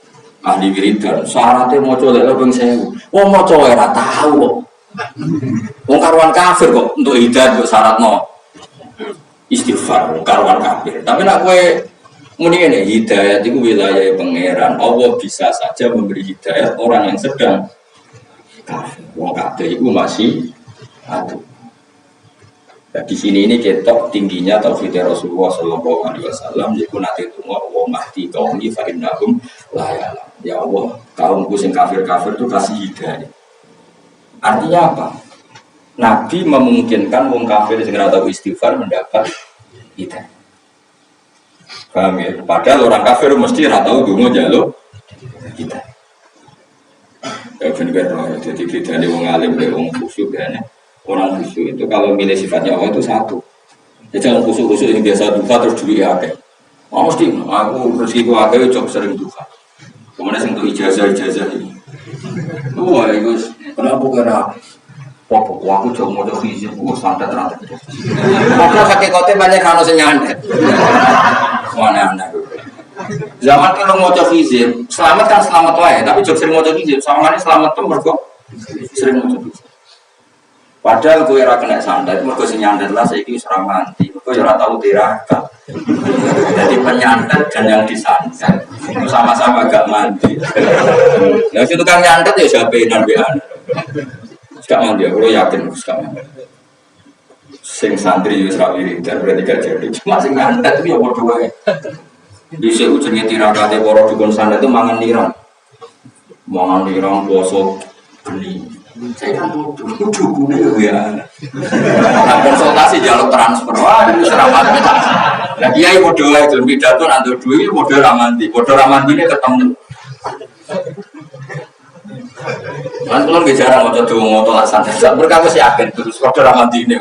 ahli wiridan. Syaratnya mau coba lek ping 1000. Wong mau coba ora tahu kok. Wong karuan kafir kok untuk hidayah kok syaratno istighfar karuan kafir. Tapi nak kowe muni ngene, hidayat itu wilayah pangeran. Allah bisa saja memberi hidayat orang yang sedang kafir. Wong kafir itu masih ada. Nah, di sini ini ketok tingginya tauhid Rasulullah Shallallahu Alaihi Wasallam. Yaitu nanti tunggu Allah mahdi kaum ini fa'innahum la ya'lam. Ya Allah, kaumku sing kafir-kafir itu kasih hidayah. Artinya apa? Nabi memungkinkan wong kafir sing ora tahu istighfar mendapat hidayah. Paham ya? Padahal orang kafir mesti ora tahu donga njaluk hidayah. Ya benar-benar jadi bedane wong alim dan wong khusyuk ya. Orang khusyuk itu kalau milih sifatnya Allah itu satu. Jadi jangan khusyuk-khusyuk yang biasa duka terus duit akeh. Oh mesti aku rezekiku akeh cok sering duka. Kemudian sing untuk ijazah ini. Wah itu kenapa kira popo aku cok mau hizib santet rantet. Apa hakikate banyak kano sing nyandet. Mana-mana. Zaman kalau mau hizib, selamat kan selamat wae, tapi cok sering mau hizib samane selamat tuh mergo sering mau hizib. Padahal gue ora kena santet, mergo sing nyandet lah saiki wis ora mandi. Mergo ya ora tau tirakat. Jadi penyantet dan yang disantet itu sama-sama gak mandi. Lah situ kan nyantet ya jabenan bean. Gak mandi, aku yakin gak mandi. Sing santri wis ra wiridan berarti gak jadi. Cuma sing nyantet itu ya padha wae. Dhisik ujenge tirakate para dukun santet itu mangan nirang. Mangan nirang poso geni. Saya kan dukune ya. Konsultasi jalur transfer. Wah, itu seramat. Nah, kiai padha wae jon pidato nang duwe padha ra mandi. Padha ra mandine ketemu. Lan kula nggih jarang maca donga tolak santet. Mereka wis yakin terus padha ra mandine.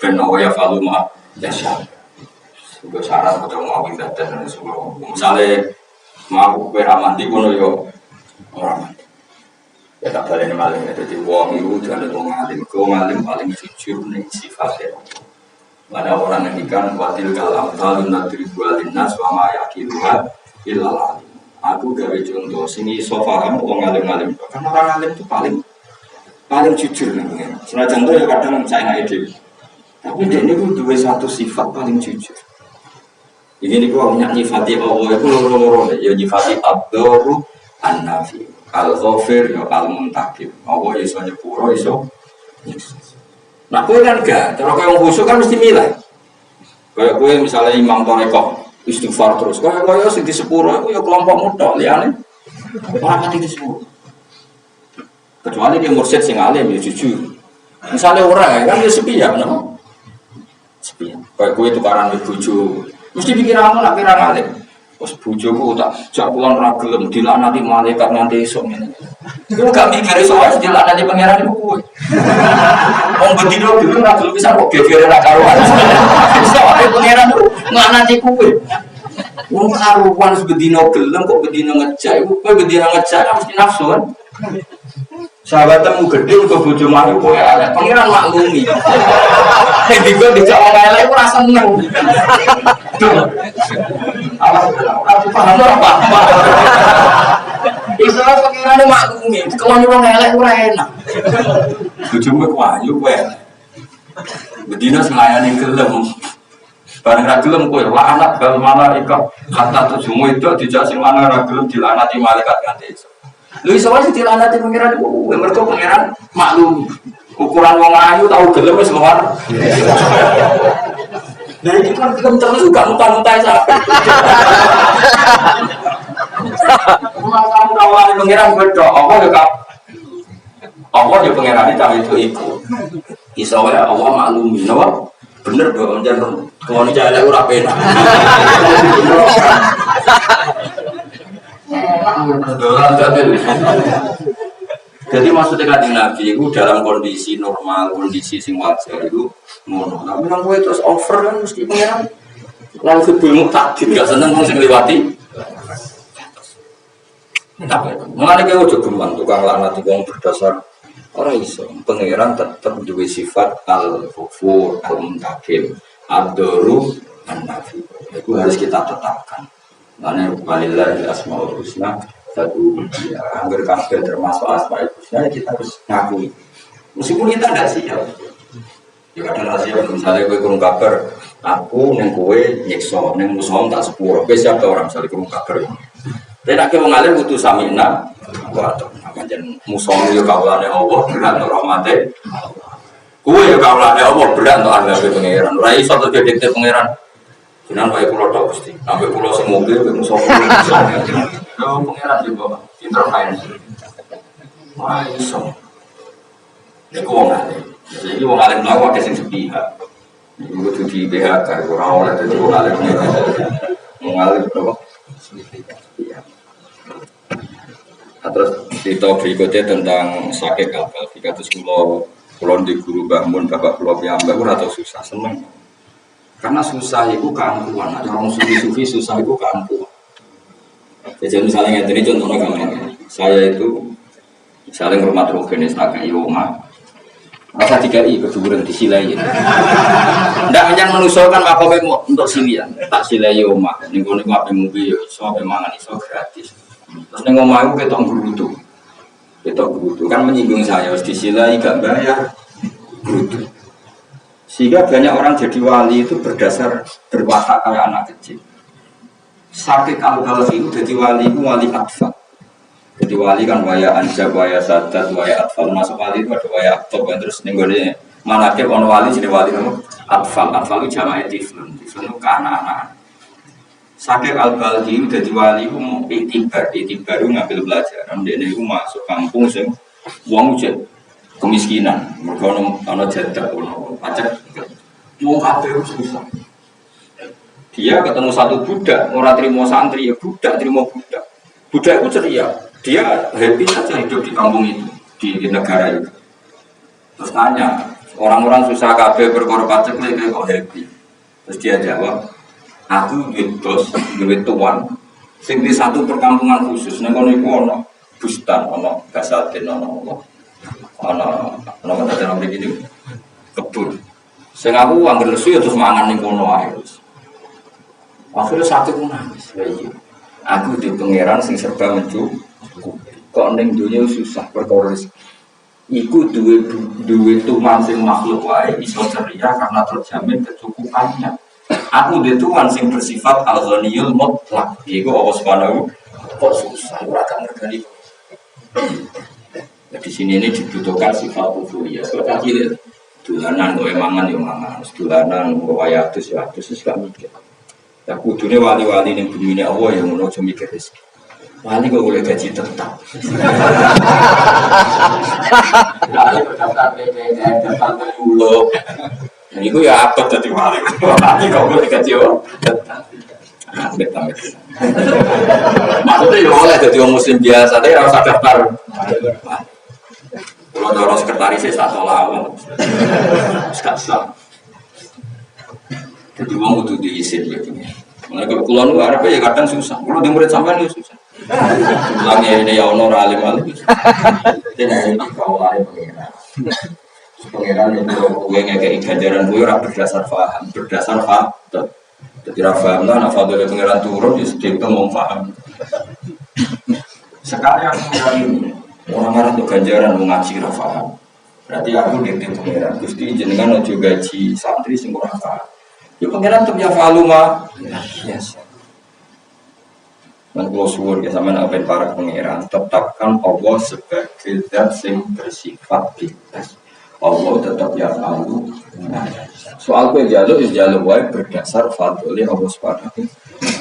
Ben ya faluma ya sya. Sudah syarat maca mawin dan semua. Misale mau kowe ra mandi ngono yo ora mandi. Ya tak balik maling ya, jadi wong itu jangan wong alim paling jujur nih sifatnya. Ada orang yang ikan watil kalam talun nadri bualin nas wama yakiluha ilalah. Aku gawe contoh sini sofaham wong alim kan orang alim itu paling jujur nih. Sebenarnya contoh ya kadang saya ide, tapi dia ini pun dua satu sifat paling jujur. Ini gua punya nyifati Allah itu loro-loro ya nyifati abdoru an-nafi. Al-Ghafir ya Al-Muntakim. Allah iso nyepuro iso. Nah, kowe kan gak, cara kowe khusyuk kan mesti milih. Kayak kowe misalnya imam tarekah istighfar terus. Kowe sing di sepuro iku ya kelompokmu tok liyane. Ora pati di sepuro. Kecuali dia mursyid sing alim ya jujur. Misalnya orang kan ya sepi ya, no? Sepi. Kayak kowe tukaran bojo. Mesti pikiranmu nak kira alim. Pas bojoku tak jak pulang ra gelem dilaknati malaikat nganti esuk ngene. Iku gak mikir esuk wis dilaknati pangeran iku kowe. Wong bedino dulu ra gelem pisan kok gegere ra karuan. Esuk ae pangeran ku nglaknati kowe. Wong karuan bedino gelem kok bedino ngejak iku kowe bedino ngejak mesti nafsu kan. Sahabatmu gede kok bojo mlayu kowe arek pangeran maklumi. Nek digo dijak wong elek ora seneng. Aku paham apa? Istilah pengirannya maklumi, kalau nyuruh ngelek ora enak. Bojomu kuayu kowe. Bedina selayani gelem. Bareng ra gelem kowe laknat bal malaikat. Kata tujumu itu dijak sing lanang ra gelem dilanati malaikat ganti iso. Lho iso wae dilanati pengiran kowe, mergo pengiran maklumi. Ukuran wong ayu tau gelem wis luar. Nah ini kan kita terus juga muntah-muntah sapi. Kamu tawarin pengiran beda, apa ya kak? Apa ya pengiran itu ikut. Isawaya Allah maklumi, no? Bener dong, jangan kalau ini jalan aku rapena. Jadi maksudnya kanjeng Nabi itu dalam kondisi normal, kondisi sing wajar itu ngono. Tapi nang kowe terus over kan mesti pengen langsung bingung takdir gak seneng wong sing liwati. Tapi mulane kowe ojo geman tukang laknat wong berdasar ora iso. Pangeran tetep duwe sifat al-ghafur, al-muntakim, ad-daru, an-nafi. Itu harus kita tetapkan. Karena walillahil asmaul husna satu ya, hampir kabeh termasuk asmaul husna kita harus ngakui. Meskipun kita tidak siap. Ya kadang rahasia misalnya gue kurung kabar, aku neng kue nyekso, neng musuh tak sepuluh. Gue siapa orang misalnya kurung kabar. Tapi nak kita mengalir butuh samina, buat apa jen musuh itu kawalannya Allah, berat untuk rahmatnya. Kue ya kawalannya Allah berat untuk anda ke pangeran. Rai satu jadi pangeran. Jangan baik pulau tak pasti, sampai pulau semobil, musuh pulau musuh. Kalau pangeran juga, pintar main. Wah iso. Ini kau ngalih. Jadi wong alim lawa kesing sepihak. Iku kudu di PHK ora oleh dadi wong alim. Wong alim berapa? Iya. Terus cerita berikutnya tentang sakit kapal. Jika terus pulau di guru bangun bapak pulau piyambak ora tau susah seneng. Karena susah itu keangkuhan. Ada orang sufi susah itu keangkuhan. Jadi misalnya ini contohnya gampang. Saya itu saling hormat rogenis naga ioma. Rasa dikai keduren disilai. Ndak menyan menusokan makomemu untuk silian. Tak silai omah. Ning kono iku ape mobil yo iso ape mangan iso gratis. Terus ning omah iku ketok grutu. Ketok grutu kan menyinggung saya wis disilai gak bayar grutu. Sehingga banyak orang jadi wali itu berdasar berwatak kayak anak kecil. Sakit al-Balfi itu jadi wali itu wali atfal. Jadi wali kan waya anjab, waya sadat, waya atfal. Masuk wali itu ada waya atfal. Terus nenggone manakib ono wali jadi wali itu atfal. Atfal itu jamaah tiflun. Tiflun itu ke anak-anak. Sakit al-Balhi itu jadi wali itu mau itibar. Itibar itu ngambil pelajaran. Dia itu masuk kampung sing uang ujian kemiskinan. Mereka ono jadak, ono pajak. Mau kabeh susah. Dia ketemu satu budak, orang terima santri ya budak, terima budak. Budak itu ceria. Dia happy saja hidup di kampung itu, di negara itu. Terus tanya, orang-orang susah kabeh berkorban pajak kok happy. Terus dia jawab, aku duit bos, duit tuan, sing di satu perkampungan khusus, nek kono iku ana bustan, ana gasaten, ana macam begini, kebun. Sing aku anggere lesu ya terus mangan ning kono ae. Akhirnya sakit nangis. Iya. Aku di pangeran sing serba mencukupi. Kok ning dunia susah perkara rezeki. Iku duwe tuman sing makhluk wae iso ceria karena terjamin kecukupannya. Aku di tuman sing bersifat al-ghaniyul mutlaq. Iku Allah Subhanahu kok susah ora kan ngerti. Di sini ini dibutuhkan sifat ubudiyah. Sebab cilik dolanan kok mangan yo mangan, dolanan kok wae atus ya atus wis gak mikir. Ya kudune wali-wali ning bumi Allah yang ngono aja mikir rezeki. Wali kok boleh gaji tetap. Wali berdaftar BPN, daftar dulu. Iku ya apa dadi wali? Wali kok boleh gaji tetap. Amit-amit. Maksudnya ya oleh jadi orang muslim biasa, tapi harus daftar. Kalau ada orang sekretaris saya satu lawan, sekasar. Jadi orang itu diisin gitu. Mereka pulang luar, ya kadang susah. Kalau di murid sampai itu susah. Pulangnya ini ya honor alim-alim. Jadi kalau alim pengiran. Pengiran itu gue ngekei ganjaran gue orang berdasar faham, berdasar fakta. Jadi rafaham lah, nafal dari pengiran turun, ya sedih itu mau faham. Sekarang ini orang-orang itu ganjaran mau ngaji rafaham. Berarti aku dikti pengiran. Gusti jenengan ojo gaji santri sing ora paham. Ya pengiran tetap ya faluma. Yes. Dan kalau suwur ya sama nak para pengiran tetapkan Allah sebagai zat sing bersifat bebas. Allah tetap ya falu. Soal kue jaluk is jaluk wae berdasar fadli Allah Subhanahu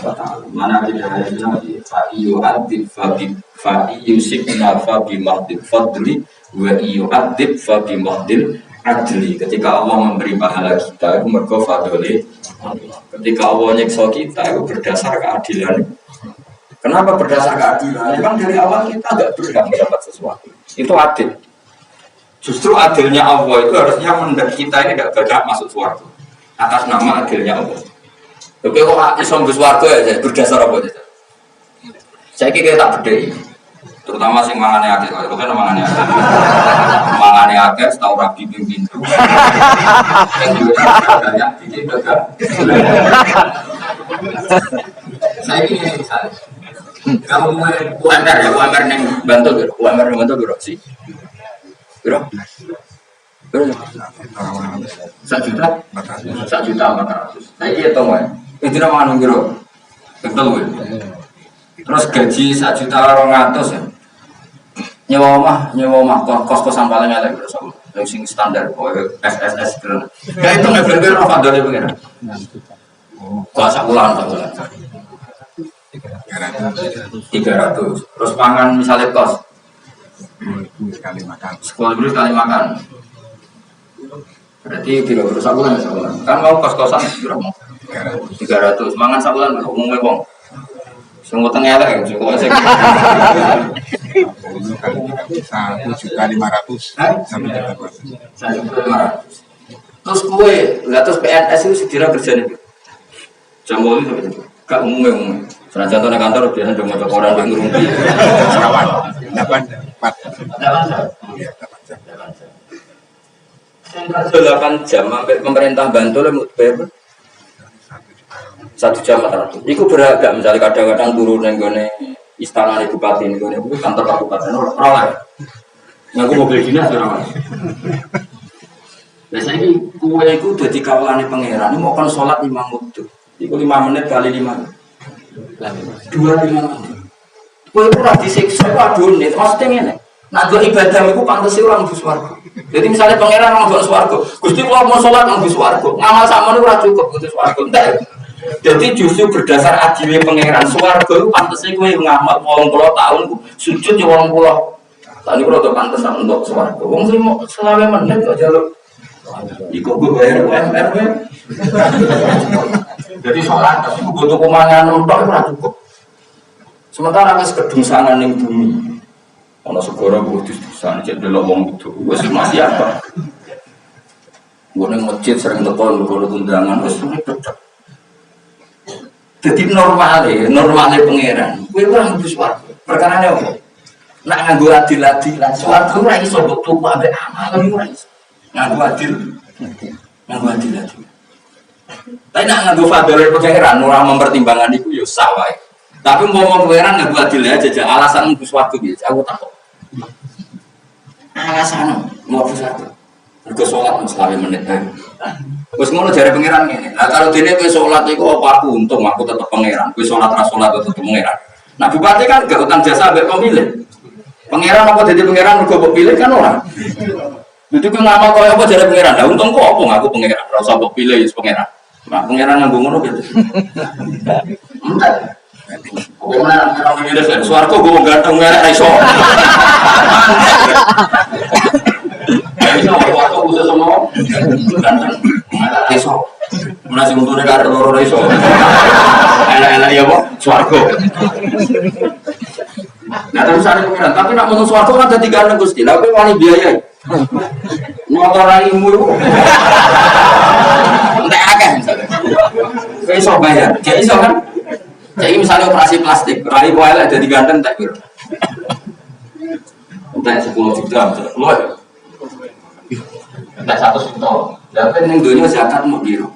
wa taala. Mana tidak ada lagi fa yu'adzib fa yusikna fa bi mahdil fadli wa yu'adzib fa bi mahdil adli. Ketika Allah memberi pahala kita itu mergo fadli. Ketika Allah nyiksa kita itu berdasar keadilan. Kenapa berdasar keadilan? Memang dari awal kita enggak berhak mendapat sesuatu. Itu adil. Justru adilnya Allah itu harusnya kita ini tidak berhak masuk surga atas nama adilnya Allah. Oke, kok iso mbus warga ya berdasar apa saja? Saya kira tak bedai. Terutama sing mangane akeh, kok kan mangane akeh. Mangane akeh tau rabi ping pintu. Banyak bikin dagang. Saya ini misalnya. Kamu UMR ya, UMR neng Bantul, UMR neng Bantul berapa sih? Berapa? 1 juta 400. Saya hitung ya. Itu nama anu kira. Betul. Terus gaji 1.200.000 ya. Nyewa omah kos-kosan paling elek berapa? Yang sing standar SSS gitu. Ya itu nggak bener apa dari pengen. Kok sakulan. 300. Terus pangan misalnya kos 10.000 sekali makan. 10.000 sekali makan. Berarti kira-kira sakulan. Kan mau kos-kosan berapa? 300. Mangan sakulan berapa? Umumnya bang. Sungguh tengah lah ya, sungguh sih. 10 kali 1.500.000 sampai 1.500.000. Terus kue, terus PNS itu segera kerjanya. Jam bolu itu, gak umumnya. Setelah contohnya kantor biasanya cuma cokoran yang ngerumpi. Serawan 8 jam sampai pemerintah bantu lah mau bayar 1.400.000. Iku beragam misalnya kadang-kadang turun yang gue istana di bupati ini gue kantor kabupaten orang ngaku mobil dinas orang. Biasanya ini kue itu udah dikawalani pangeran. Ini mau kan sholat 5 waktu. Iku 5 menit kali 5. 25 menit. Kue itu udah disiksa. Waduh nih maksudnya ini. Nah dua ibadah itu pantas orang bus warga. Jadi misalnya pangeran orang bus warga. Gusti kalau mau sholat orang bus warga. Ngamal sama itu udah cukup bus warga. Jadi justru berdasar adilnya pangeran swarga itu pantasnya gue ngamal 80 tahun sujud ya 80 tadi kalau tuh pantas untuk swarga wong sih mau selama menit kok jalur ikut gue bayar UMR jadi sholat tapi gue butuh pemandangan untuk itu cukup sementara kes kedungsangan yang bumi kalau segera gue dus-dusan jadi lomong itu gue masih apa gue nih masjid sering telepon gue undangan gue sering tetap. Jadi normalnya pangeran. Kowe ora mlebu swarga. Perkarane opo? Nak nganggo adil-adilan, swarga ora iso mbok tumpah ambek amal ora iso. Nganggo adil-adilan. Tapi nak nganggo fadhole pangeran ora mempertimbangkan iku ya sah wae. Tapi mau pangeran nganggo adil aja alasan mlebu swarga piye? Aku takok. Alasan mau mlebu swarga. Mergo salat selama menit ae. Wes ngono jare pangeran ngene. Nah kalau dene kowe salat iku apa aku untung aku tetep pangeran. Kowe salat ra salat tetep pangeran. Nah bupati kan gak utang jasa ambek pemilih. Pangeran apa dadi pangeran mergo pilih kan ora. Jadi kowe ngamal koyo apa jare pangeran. Lah untung kok apa aku pangeran. Ora usah mbok pilih wis pangeran. Nah pangeran nganggo ngono gitu. Entar. Pangeran karo ngene wis swarga go ganteng merek ra iso. Iso waktu khusus semua ganteng. Iso. Menasi untune karo loro iso. Enak-enak ya, Pak. Swarga. Nah, terus ada pengiran, tapi nak menurut swarga kan ada 3 Gusti. Lah kowe wani biaya. Motor raimu iku. Entek akeh misalnya. Kowe iso bayar. Jadi iso kan? Jadi misalnya operasi plastik, rai kowe elek dadi ganteng tak kira. Entek 10 juta, misalnya. Entek 100 juta. Lah kan ning donya zakat mau piro?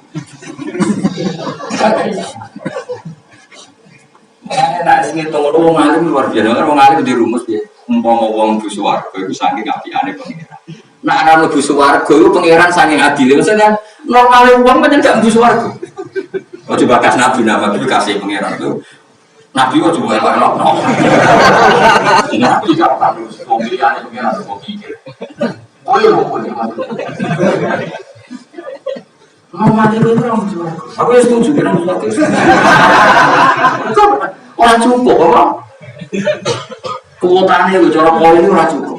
Nah, sing ngitung wong alim luar biasa. Wong alim di rumus piye? Umpama wong mlebu swarga iku saking apikane pangeran. Nek ana mlebu swarga iku pangeran saking adile. Maksudnya normale wong pancen gak mlebu swarga. Ojo bakas nabi nama dikasih pangeran itu. Nabi kok coba elok. Nabi gak tahu pemilihan pangeran kok pikir. Oh iya, mati itu orang jual. Aku ya setuju kan sesuatu. Orang cukup apa? Kuotanya itu cara poin itu orang cukup.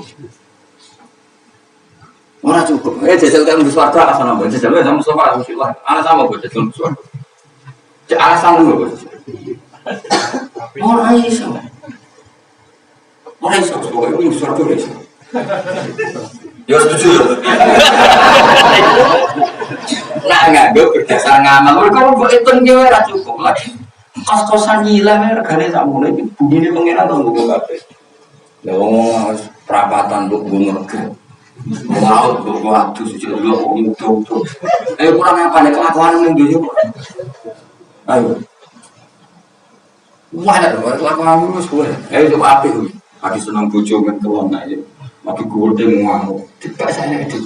Orang cukup. Jajal kan bersuara asal nama. Jajal sama Mustafa Rasulullah. Alasan apa buat jajal bersuara? Alasan dulu. Orang iso. Orang iso. Pokoknya itu bersuara tuh iso. Ya setuju. Nah enggak, gue berdasar ngamal. Kalau gue hitung dia ora cukup lagi. Kos-kosan nyilang regane sakmono iki bumine pengenan to nggo kabeh. Lah wong perapatan mbok ngurke. Mau mbok adu suci dulu itu. Kurang apa nek kelakuan ning dunya. Ayo. Wah, ada kelakuan wis kowe. Coba apik kuwi. Lagi seneng bojo men kelon ae. Mati gue mau tidak saya itu.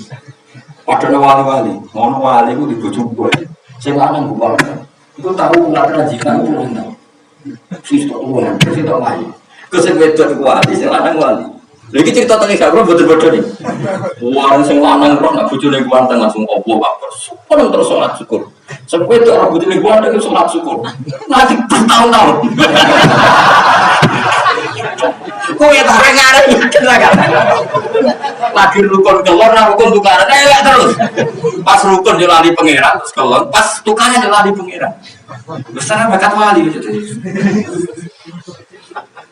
Padahal wali-wali, ngono wali itu dibujuk gue. Saya lanang gue itu tahu nggak kerajinan itu lanang. Sistem uang, sistem lain. Kesebetulan wali, saya lanang wali. Lagi cerita tentang siapa betul-betul nih. Wali saya lanang roh nak bujuk nih guanteng langsung opo apa. Orang terus sholat syukur. Sampai itu orang bujuk nih guanteng itu sholat syukur. Nanti bertahun-tahun. Kau yang tak ngarep kenapa? Lagi rukun keluar, rukun tukaran, elak terus. Pas rukun dia lari pangeran, terus keluar. Pas tukaran dia lari pangeran. Besar bakat wali gitu.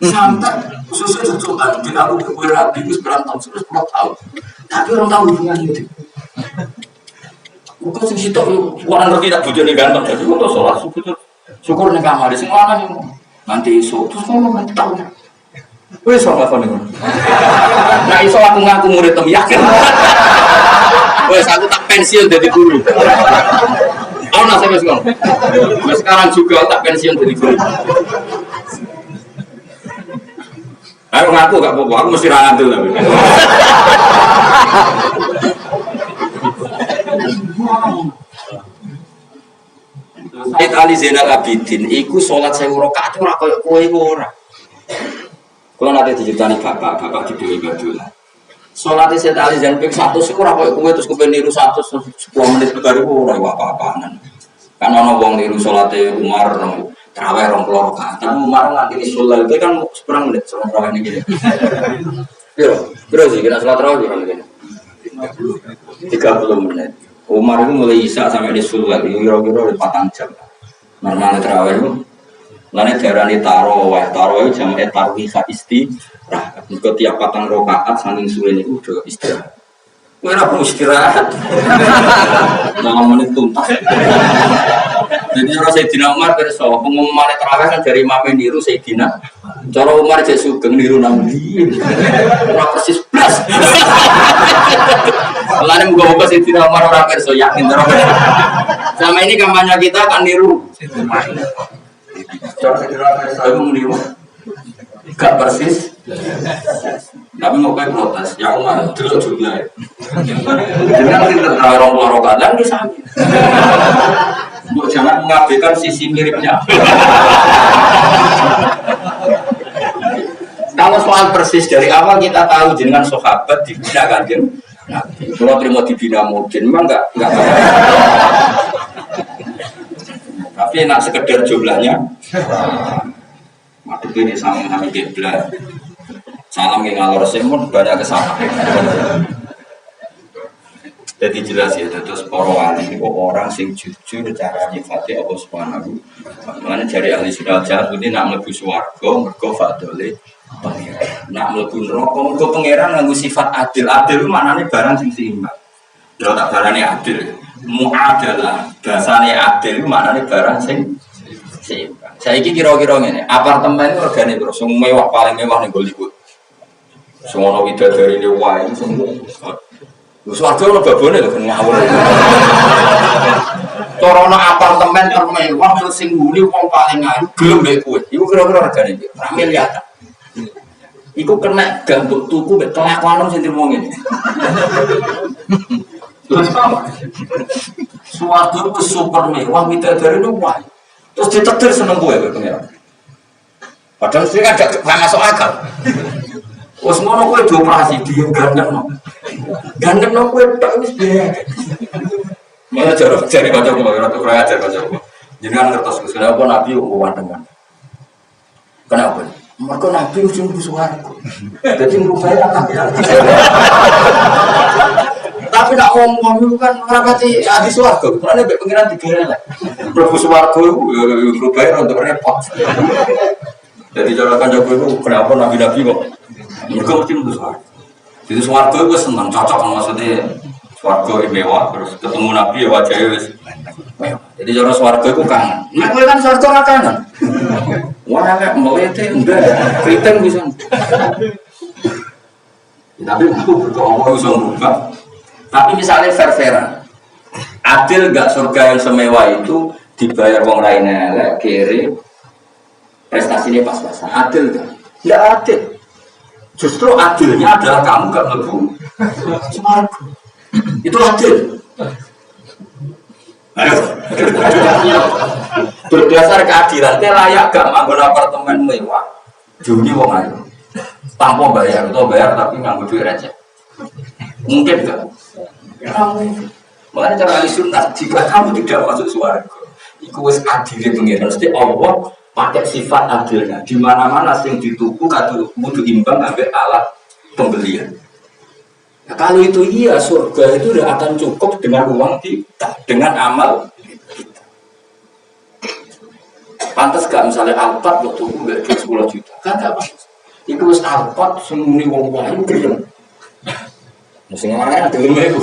Sampai khususnya cucukan, jika aku berberat, bingung berantem terus 10 tahun. Tapi orang tahu hubungan itu. Bukan sing sitok orang ngerti tak bujone ganteng. Jadi kok sholat syukur ning kamar sing lanang nanti iso terus ngomong nanti tahu. Wis ora apa niku. Nah iso aku ngaku murid tem yakin. Wis aku tak pensiun jadi guru. Ono sampe sekolah. Wis sekarang juga tak pensiun jadi guru. Ayo ngaku gak apa-apa, aku mesti ra ngantul tapi. Said Ali Zainal Abidin iku salat 1000 rakaat ora koyo kowe iku ora. Kalau nanti diceritani bapak di Dewi Badula. Sholatnya Said Ali Zainal Abidin 100 itu ora koyo kowe terus kepen niru 100 10 menit baru ora apa-apaan. Kan ana wong niru salate Umar tarawih 20 rakaat. Tapi Umar nganti sholat itu kan seberang menit sholat tarawih niki. Piro sih kira sholat tarawih piro niki? 30 menit. Umar itu mulai isya sampai di sholat itu kira-kira 4 jam. Normal tarawih itu lane darani tarawih itu jam tarwih istirahat. Engko tiap 4 rakaat saking suwe niku udah istirahat. Kowe ora perlu istirahat. 9 menit tuntas. Jadi ora Sayyidina Umar pirsa pengumuman tarawih kan dari Imam niru Sayyidina. Cara Umar jek sugeng niru nang ndi. Ora persis blas. Lane muga-muga Sayyidina Umar ora pirsa yakin terus. Sama ini kampanye kita akan niru Cara saya niru gak persis. Tapi mau kayak protes, ya Umar terus juga. Jangan kita taruh kadang di sana. Jangan mengabaikan sisi miripnya. Kalau soal persis dari awal kita tahu dengan sahabat dibina kanjeng Nabi. Kalau terima dibina mungkin memang enggak. Tapi nak sekedar jumlahnya. Mati ini sama kiblat. Salam yang ngalor semun banyak kesalahan. Jadi jelas ya, terus para wali orang sing jujur cara nyifati Allah Subhanahu. Makanya dari ahli sunnah jahar ini nak mlebu swarga mergo fadole pangeran. Nak mlebu neraka mergo pangeran nganggo sifat adil. Adil itu maknane barang sing seimbang. Lha tak barane adil. Muadalah bahasane adil itu maknane barang sing seimbang. Saiki kira-kira ngene, apartemen itu regane terus mewah paling mewah ning Hollywood. Semua widadari ini wae semua. Swarga ono babone lho ngawur. Corona apartemen termewah terus sing nguni wong paling ayu gelem mek kowe. Iku kira-kira regane piro? 1 miliar. Iku kena gambuk tuku mek kelakuan sing wong ngene. Swarga ku super mewah widadari ini wae. Terus ditetir seneng kowe pengen. Padahal sing gak masuk akal. Wes ngono kowe dioperasi dia gandeng. Gandeng kowe tok wis biaya. Mana cara cari kancaku ora tuh kurang ajar kancaku. Jenengan ngertos Gus kenapa Nabi ngomong. Kenapa? Mergo Nabi ujung suwarga. Dadi ngrupae akal. Tapi nak ngomong itu kan ora pati adi swarga. Karena nek pengiran digere lek. Mlebu swarga iku ngrupae untuk repot. Jadi cara kancaku itu kenapa Nabi-nabi kok mereka mesti nunggu swarga. Jadi swarga itu senang, cocok maksudnya swarga mewah, terus ketemu Nabi ya wajahnya wis mewah. Jadi cara swarga itu kangen. Nek kowe kan swarga ora kangen. Wah nek melete enggak, kriting bisa. Tapi aku berdoa bisa berubah. Tapi misalnya fair-fairan, adil enggak surga yang semewah itu dibayar wong lainnya elek, kiri, prestasinya pas-pasan. Adil enggak? Enggak adil. Justru adilnya adalah kamu gak mlebu swarga. Itu adil. Berdasar keadilan, dia layak gak manggon apartemen mewah. Judi wong ayu. Tanpa bayar atau bayar tapi nganggo duit receh. Mungkin gak? Mungkin. Makanya cara ahli sunnah, jika kamu tidak masuk surga, itu wis adil pengiran. Mesti Allah pakai sifat adilnya. Di mana-mana yang dituku kudu imbang sampai alat pembelian. Nah, kalau itu iya, surga itu udah akan cukup dengan uang kita, dengan amal kita. Pantas gak misalnya Alphard waktu itu gak 10 juta, kan gak pantas. Itu wis Alphard semuni wong lain gelem. Mesti ngomongnya gelem itu.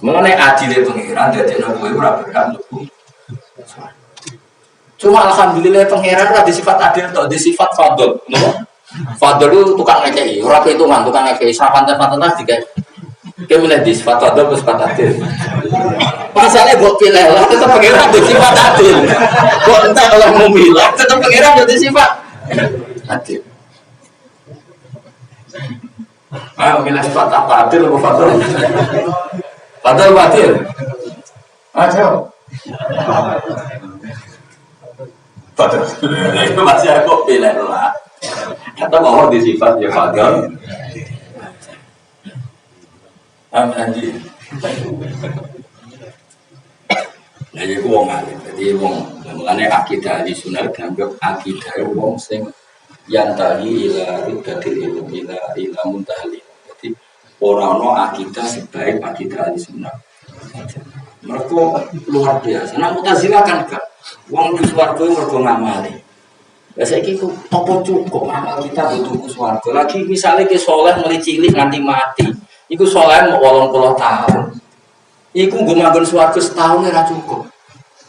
Mengenai adil pengiran, jadi nabi ora berhak untuk. Cuma alhamdulillah pengiran ada sifat adil atau di sifat fadl. Fadl itu tukang ngekei, ora kehitungan tukang ngekei. Sapanten-panten tiga. Dia milih di sifat fadl atau sifat adil. Masalahnya buat pilih lah, tetap pengiran di sifat adil. Kok entah kalau mau milih, tetap pengiran di sifat adil. Milih sifat apa adil atau fadl? Padahal batil. Aja. Padahal. Itu masih aku pilih lah. Kata mau di sifat ya padahal. Amin. Nah, jadi wong alim. Jadi wong mengenai akidah di sunnah dianggap akidah wong sing yang tadi ila rudatil ilmi ila muntahli. Jadi orang-orang akidah sebaik akidah ahli sunnah. Mereka luar biasa. Nah Mu'tazilah kan gak. Wong di swarga mereka ngamali. Biasa ini apa cukup amal kita butuh ke swarga. Lagi misalnya ke soleh mulai cilik nganti mati. Iku soleh mau 80 tahun. Iku gue makan swarga setahun ya cukup.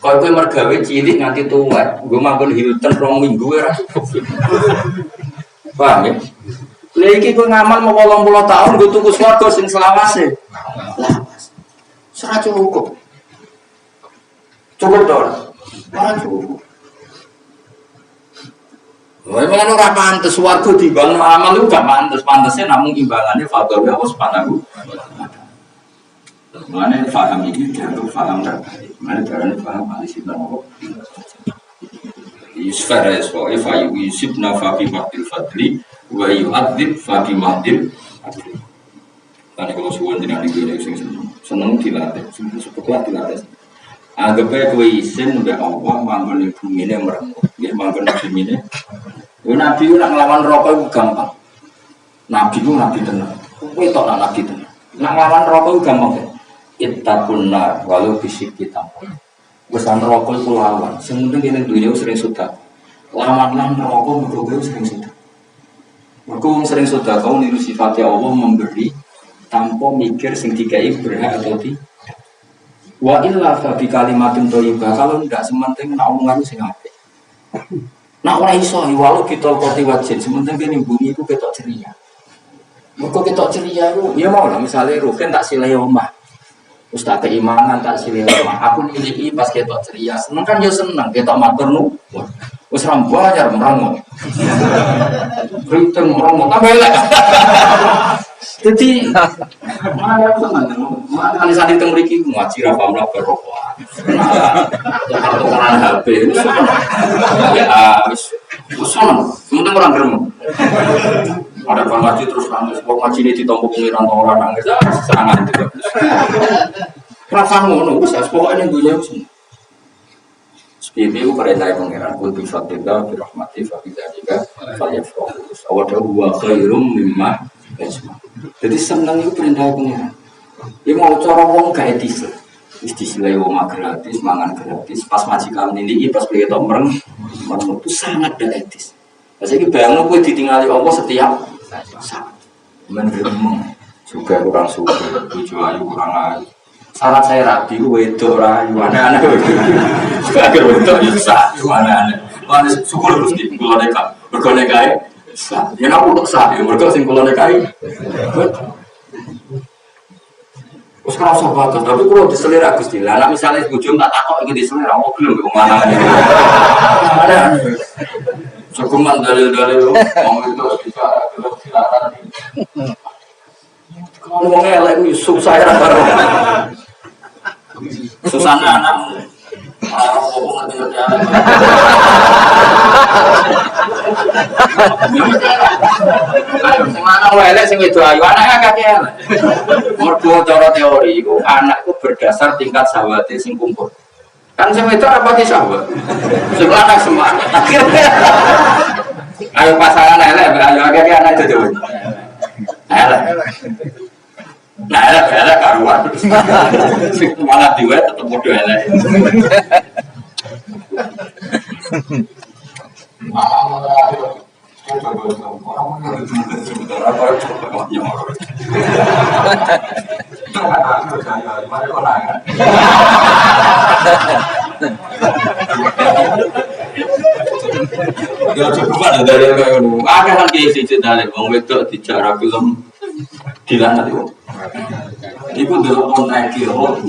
Kalau gue mergawe cilik nganti tua, gue makan Hilton 2 minggu ya cukup. Paham ya? Lagi gue ngamal mau 80 tahun, gue tunggu swarga sing selawase. Serah cukup. Cukup dong. Ora cukup. Memang ora pantes swarga dibangun amal itu gak pantes. Pantesnya namun imbangannya fadl ya Allah Subhanahu. Mana faham ini dianggap faham terbaik. Mana caranya faham ahli sunnah kok. Yusfar ya soal fayu yusib nafabi mahdil fadli wa yu'adzib fabi mahdil adli. Tadi kalau suwon tidak digini seneng dilatih, sebetulnya dilatih. Anggapnya kue isin udah Allah manggon ibu ini merenggut, dia manggon ibu ini. Nabi itu nak ngelawan rokok itu gampang. Nabi itu nabi tenang, kue tak nak nabi tenang. Nak ngelawan rokok itu gampang deh. Ittaqun nar walau bisik kita. Pesan rokok itu lawan. Sementing ini dunia sering sudah. Lawan rokok itu sering sudah. Mereka sering sudah kau niru sifatnya Allah memberi tanpa mikir sing dikai berhak atau tidak. Wa illa fa bi kalimatin thayyibah kalau ndak sementing nak omongan sing apik. Nak ora iso walau kita koti wajin sementing kene bumi iku ketok ceria. Mergo ketok ceria iku ya mau lah misale rugen tak silih omah. Wis tak keimanan tak silih omah. Aku niliki pas ketok ceria. Seneng kan ya seneng ketok matur nu. Wis rambu ajar merangut. Beritung merangut apa elek. Jadi mana mana saat itu mereka ngaji rafa mereka berrokokan, tukaran HP, ya, usul, semuanya orang gerem. Ada orang ngaji terus nangis, kok ngaji ini ditompok pengiran orang nangis, serangan itu. Rasa ngono, saya pokoknya dunia semua. Seperti itu perintah pengiran, kul bifatillah, birahmati, fabidhalika, falyafrahu. Awadahu wa khairum mimma jadi seneng itu perintah pengiran. Dia mau cara wong gak etis lah. Istilah wong gratis, mangan gratis. Pas majikan ini, pas beli tok mereng itu sangat gak etis. Jadi bayangno kowe ditinggali Allah setiap saat. Mengremeng juga kurang suka, bojo ayu kurang ayu. Syarat saya rapi, wedok rayu, aneh-aneh. Agar wedok bisa, aneh-aneh. Mana syukur terus di kula neka, mergo nekae sah. Ya aku untuk sah, ya mergo sing kula nekae. Wes ora usah bagus, tapi kula diselera Gusti. Lah nek misale bojo tak takok iki diselera, kok gelem kok manane. Aneh-aneh. Cukuman dalil-dalil mau itu bicara silakan. wong elek kuwi susah ya bareng. Susah anakmu. Ngomong ngerti ya. Semana elek sing itu ayu anake akeh elek. Mergo cara teori iku anak iku berdasar tingkat sahwate sing kumpul. Kan sing itu apa di sahwat? Sing lanang semangat. Ayo pasangan elek, ayo akeh anak itu dhewe. Elek. Nah, elek karuan. Malah diwe tetep padha elek. Ya coba dari ngono. Akeh kan kiye siji dalem wong wedok dijarah film dilanat itu. Iku delok naik kilo.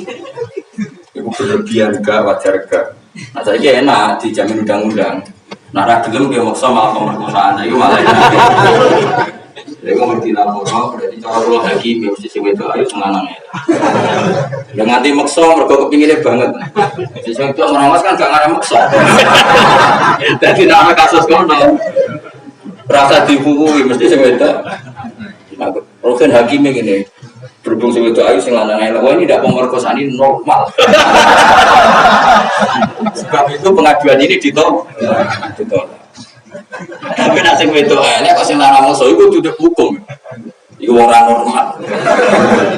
Iku berlebihan gak wajar gak. Nah saiki enak dijamin undang-undang. Nah ra gelem ge maksa malah pemerkosaan iku malah. Lha kok ngerti lapor berarti cara kula hakim mesti sing wedok ayo sing lanang. Lah nganti maksa mergo kepingine banget. Sing wedok ngerawas kan gak ngarep maksa. Dadi nek kasus kono rasa dibukuhi mesti sing wedok. Roken hakimnya gini, berhubung sing wedok ayu sing lanang elek. Wah ini tidak pemerkosaan ini normal. Sebab itu pengaduan ini ditolak. Tapi nek sing wedok elek kok sing lanang moso iku duduk hukum. Iku ora normal.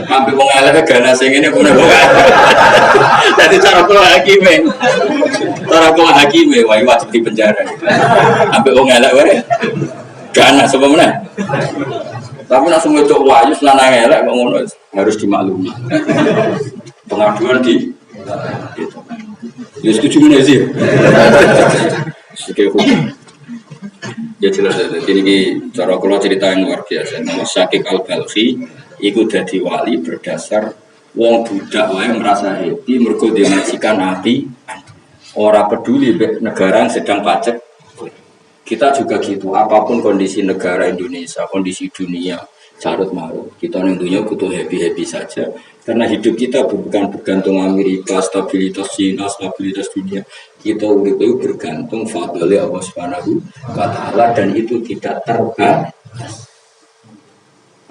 Sampai wong elek gana sing ngene kok. Dadi cara kula hakime. Cara kula hakime wae wajib di penjara. Sampai wong elek wae gana sapa meneh. Tapi langsung itu wajib lanang elek kok ngono harus dimaklumi. Pengaduan di gitu. Ya setuju meneh sih. Oke, ya jelas ini cara kula cerita yang luar biasa. Nama Syakik Al-Balkhi iku dadi wali berdasar wong budak wae merasa happy mergo dimajikan api. Ora peduli negara yang sedang pacek. Kita juga gitu, apapun kondisi negara Indonesia, kondisi dunia, carut marut. Kita yang dunia butuh happy-happy saja. Karena hidup kita bukan bergantung Amerika, stabilitas Cina, stabilitas dunia. Kita itu bergantung fadli Allah Subhanahu wa Ta'ala dan itu tidak terbatas.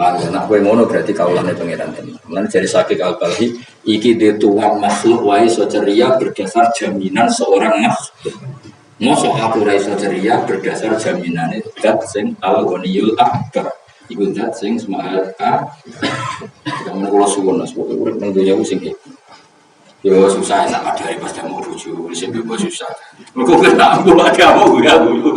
Nah, kowe ngono berarti kaulane pangeran tenan. Lan jare Syakik Al-Balkhi iki dituan makhluk wae iso ceria berdasar jaminan seorang makhluk. Mosok aku ra iso ceria berdasar jaminane zat sing al-ghaniyul akbar. Iku zat sing semaha ka. Kamu kula suwun pokoke urip nang dunya sing iki. Yo susah nek adare pas mau bojo, wis bebas susah. Mergo kena aku agama ya aku.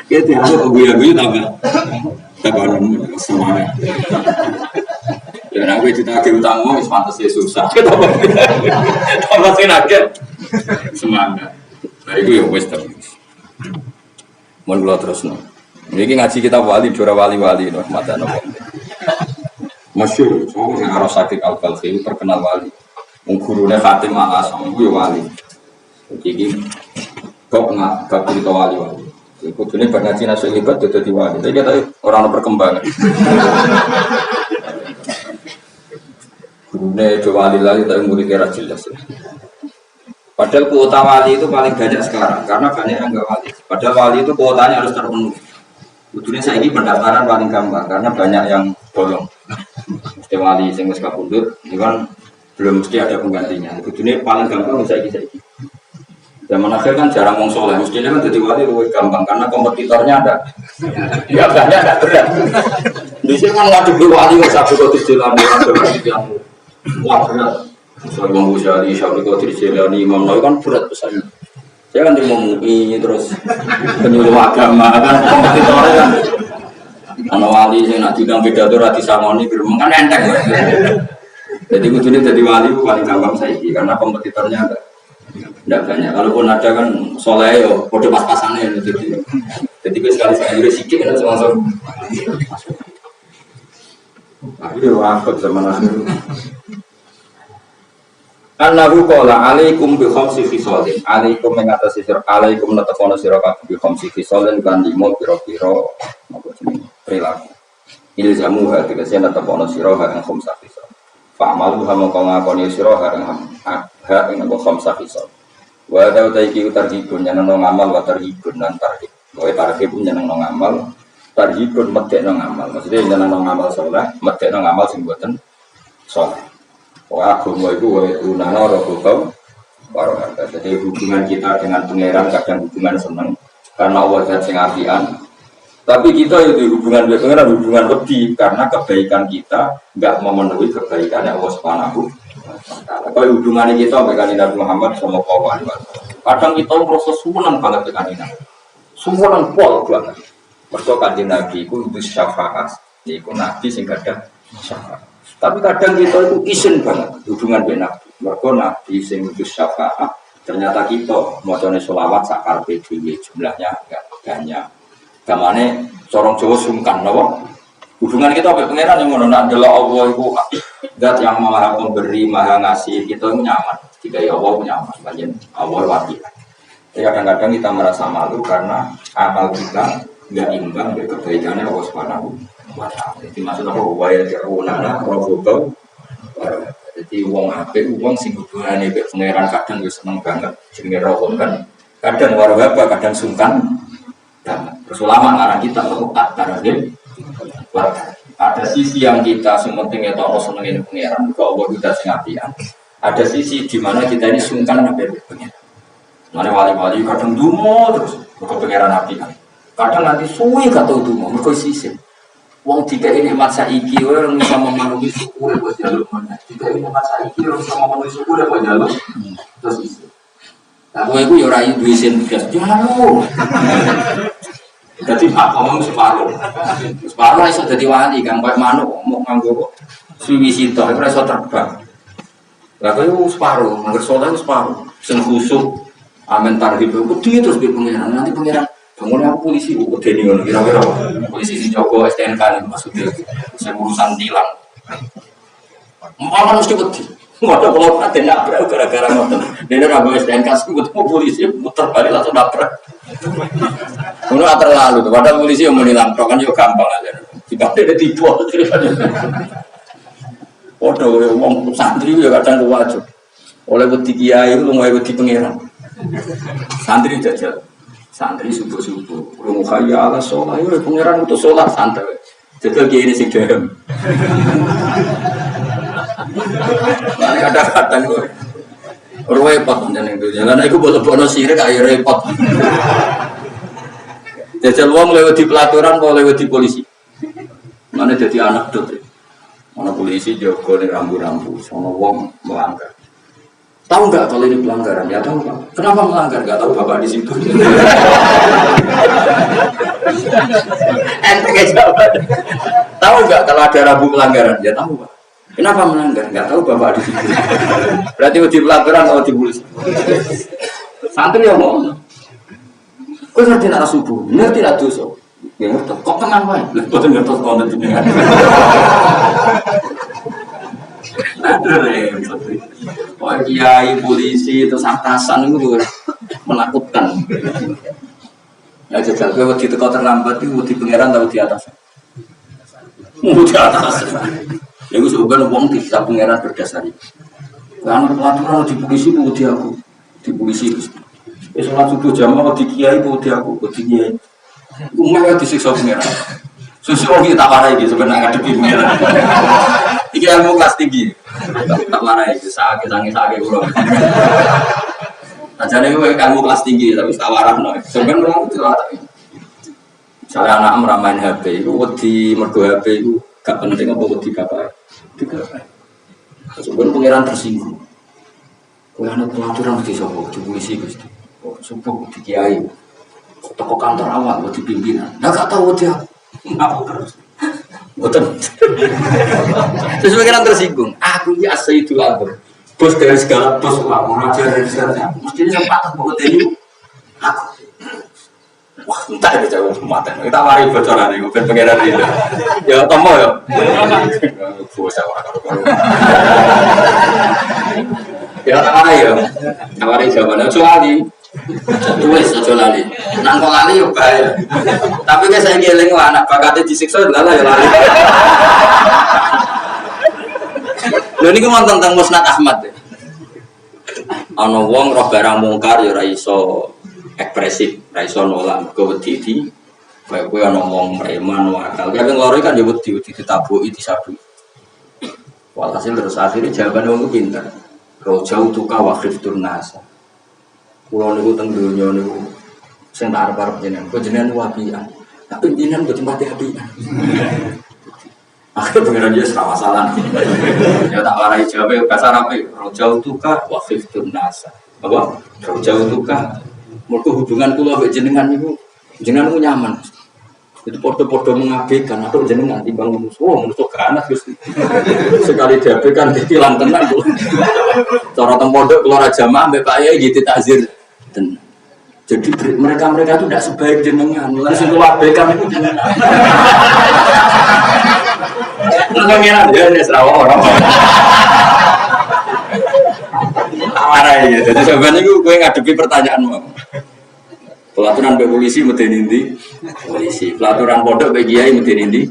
Kita aku gue tambah semangat. Dan aku ditagih utang wis pantes susah. Tambah sing akeh semangat. Nah iku ya wis terus. Mun kula terusno. Niki ngaji kita wali dora wali-wali no matane. Masyhur, sing karo Syakik Al-Balkhi terkenal wali. Wong gurune Fatim Al-Asam iku ya wali. Iki kok gak cerita wali-wali. Iku dene bar ngaji nasu hebat dadi wali. Tapi kata ora ono perkembangan. Gurune do wali lali tapi murid kira jelas. Padahal kuota wali itu paling banyak sekarang karena banyak yang enggak wali. Padahal wali itu kuotanya harus terpenuhi. Kudune saiki pendaftaran paling gampang karena banyak yang bolong. Mesti wali sing wis kapundhut itu kan belum mesti ada penggantinya. Kudune paling gampang saiki. Zaman akhir kan jarang wong soleh, mestinya kan jadi wali lebih gampang karena kompetitornya ada. Ya banyak ada berat. Di sini kan ngadepi wali kok Syabul Qadir Jilani yang wah berat. Soal Imam Ghazali, Syabul Qadir Jilani, Imam Nawawi kan berat pesannya. Saya kan terima MUI terus penyuluh agama kan kompetitornya kan. Ana wali sing nak diundang pidato ra disangoni firman kan enteng. Jadi kudune jadi wali paling gampang saiki karena kompetitornya ada. Tidak banyak. Kalaupun ada kan soleh yo, kode pas-pasannya gitu. Jadi gue sekali saya juga sikit kan langsung. Akhirnya waktu zaman akhir. Annahu qala alaikum bi khamsi khisalin. Alaikum mengatasi sira alaikum natakono sira kabeh bi khamsi khisalin kan 5 pira-pira apa jenenge. perilaku. Ilzamu hati kesana tetap ono siroha yang khamsah fisal. Fa'amalu hama kau ngakoni siroha yang hak yang khamsah fisal. Wa taiki tarhibun nyanang ngamal wa tarhibun nan tarhib. Wa tarhibun nyanang ngamal, tarhibun medek ngamal. Maksudnya nyanang ngamal saleh, medek ngamal sing boten saleh. Wa agama iku wa tunana rabbuka warohata. Jadi hubungan kita dengan pangeran kadang hubungan seneng karena Allah zat sing apian. Tapi kita itu hubungan dengan pangeran hubungan lebih karena kebaikan kita enggak memenuhi kebaikan Allah Subhanahu wa taala. Kalau hubungannya kita dengan Nabi Muhammad sallallahu alaihi wasallam. Kadang kita proses sunan banget dengan Nabi. Sunan pol banget. Mergo kanjeng Nabi iku syafaat. Iku nabi sing gadah syafaat. Tapi kadang kita itu isin banget hubungan dengan Nabi. Mergo nabi sing syafaat ternyata kita macane selawat sak karepe dhewe jumlahnya enggak banyak. Kamane corong Jawa sungkan napa? Hubungan kita sampai pangeran yang ngono nak delok Allah iku zat yang maha pemberi, maha ngasih, kita nyaman. Jika ya Allah nyaman, banyak Allah wati. Jadi kadang-kadang kita merasa malu karena amal kita enggak imbang dengan kebaikannya Allah Subhanahu wa taala. Jadi maksud apa upaya terunana roboh. Jadi wong apik, wong sing hubungane mek pangeran kadang wis seneng banget jenenge rohon kan. Kadang warga kadang sungkan. Terus ulama ngarang kita untuk tarhib. Ada sisi yang kita sementing itu Allah senengin pengiran, kalau Allah kita sing apian. Ada sisi di mana kita ini sungkan sampai pengiran. Mana wali-wali kadang dumo terus ke pengiran apian. Kadang nanti suwi gak tau dumo, mereka sisi. Wong tiga ini masa iki, orang bisa memenuhi syukur buat jalur mana. Tiga ini masa iki, orang bisa memenuhi syukur buat jalur. Terus isi. Aku itu ya rayu duit sentigas, jalur. Jadi Pak ngomong separuh iso jadi wali kan, kayak manuk mau nganggo suwi sito, iso terbang. Lah kau separuh, angger soleh separuh, sing khusuk, amen tarhib itu dia terus pengiran. Nanti pengiran bangun aku polisi, aku deni ngono kira-kira polisi si Joko STNK ini maksudnya, saya urusan tilang. Malah mesti wedi. Enggak ada kalau perhatian nabrak gara-gara ngoten. Dia ragu STNK ketemu polisi muter balik langsung nabrak. Ngono terlalu tuh. Padahal polisi yang menilang kan juga gampang aja. Jika dia tipu ceritanya. Waduh, ngomong santri juga kadang wajib. Oleh wedi kiai lu mau wedi pangeran. Santri jajal. Santri subuh-subuh. Lu kaya ala sholat, ya pangeran untuk sholat santai. Jajal kiai ini sing dehem. Kadang-kadang gue repot menjadi itu. Jangan aku boleh sirik ayo repot. Jajal wong lewat di pelaturan, kok lewat di polisi. Mana jadi anak dot. Mana polisi jogo nih rambu-rambu, sama wong melanggar. Tahu nggak kalau ini pelanggaran? Ya tahu nggak. Kenapa melanggar? Nggak tahu bapak di situ. Enteng jawab. Tahu nggak kalau ada rambu pelanggaran? Ya tahu pak. Kenapa melanggar? Nggak tahu bapak di situ. Berarti di pelanggaran atau di polisi? Santri yang mau. Kau ngerti nak subuh, ngerti nak dosa. Ya ngerti. Kok tenang wae? Betul ngerti konten jenengan. Wah kiai polisi itu atasan itu menakutkan. Ya jajal kowe wedi teko terlambat iki wedi pangeran tau di atas. Di atas. Ya gue sebenarnya wong di pangeran berdasar itu. Kan pelaturan di polisi wedi aku. Di polisi sholat subuh jamaah di kiai di aku, di kiai. Umumnya disiksa pengiran. Susu orang kita tak warai gitu, sebenarnya ngadepi pengiran. Iki ilmu kelas tinggi, tak warai gitu, sakit ulang. Ajarnya gue ilmu kelas tinggi, tapi tak warah no. Sebenarnya orang itu lah. Misalnya anak meramain HP, itu di mergo HP itu gak penting apa di bapak. Sebenarnya pengiran tersinggung. Kau anak pelaturan mesti sopo, di polisi gusti. Subuh di kiai, toko kantor awal di pimpinan. Nggak tahu dia ngapa terus. Betul. Terus pikiran tersinggung. Aku ya Sayyidul Abdur, bos dari segala bos, raja dari segala. Mestinya sempat buat ini. Aku. Wah, entah ada jauh mata. Kita mari bocoran ini, bukan pengiran ini. Ya, tomo ya. Bos orang. Ya, tak mari ya. Tak mari jawabannya kecuali. Wes aja lali. Nang kok lali yo bahaya. Tapi kan saya ngeling lah anak bakatnya disiksa lala ya lali. Lho niku wonten teng Musnad Ahmad. Ana wong roh barang mungkar ya ora iso ekspresif, ora iso nolak mergo wedi di kaya kowe ana wong preman wakal. Kadang loro kan ya wedi ditabuki disabu. Walhasil terus akhirnya jawaban wong pinter. Rojau tuka wa khiftun nasa. Kulo niku teng donya niku sing tak arep-arep jenengan, kok jenengan wapian. Tapi jenengan mboten pati apian. Akhirnya pengiran dia serah masalah. Ya tak warai jawab bahasa Arabi. Rojau tuka wa khiftun nasa. Apa? Rojau tuka. Mergo hubungan kula mbek jenengan niku jenengan nyaman. Itu podo-podo mengabaikan atau jenengan timbang musuh ganas Gusti. Sekali diabaikan ditilang tenan kula. Cara teng pondok keluar jamaah mbek Pak Yai gitu takzir. Jadi mereka itu tidak sebaik jenengan. Langsung abaikan itu jenengan. Mengenai dia ini serawak orang. Marah ya. Jadi sebenarnya gue ngadepi pertanyaanmu. Pelaturan be polisi mesti nindi. Polisi. Pelaturan pondok be kiai mesti nindi.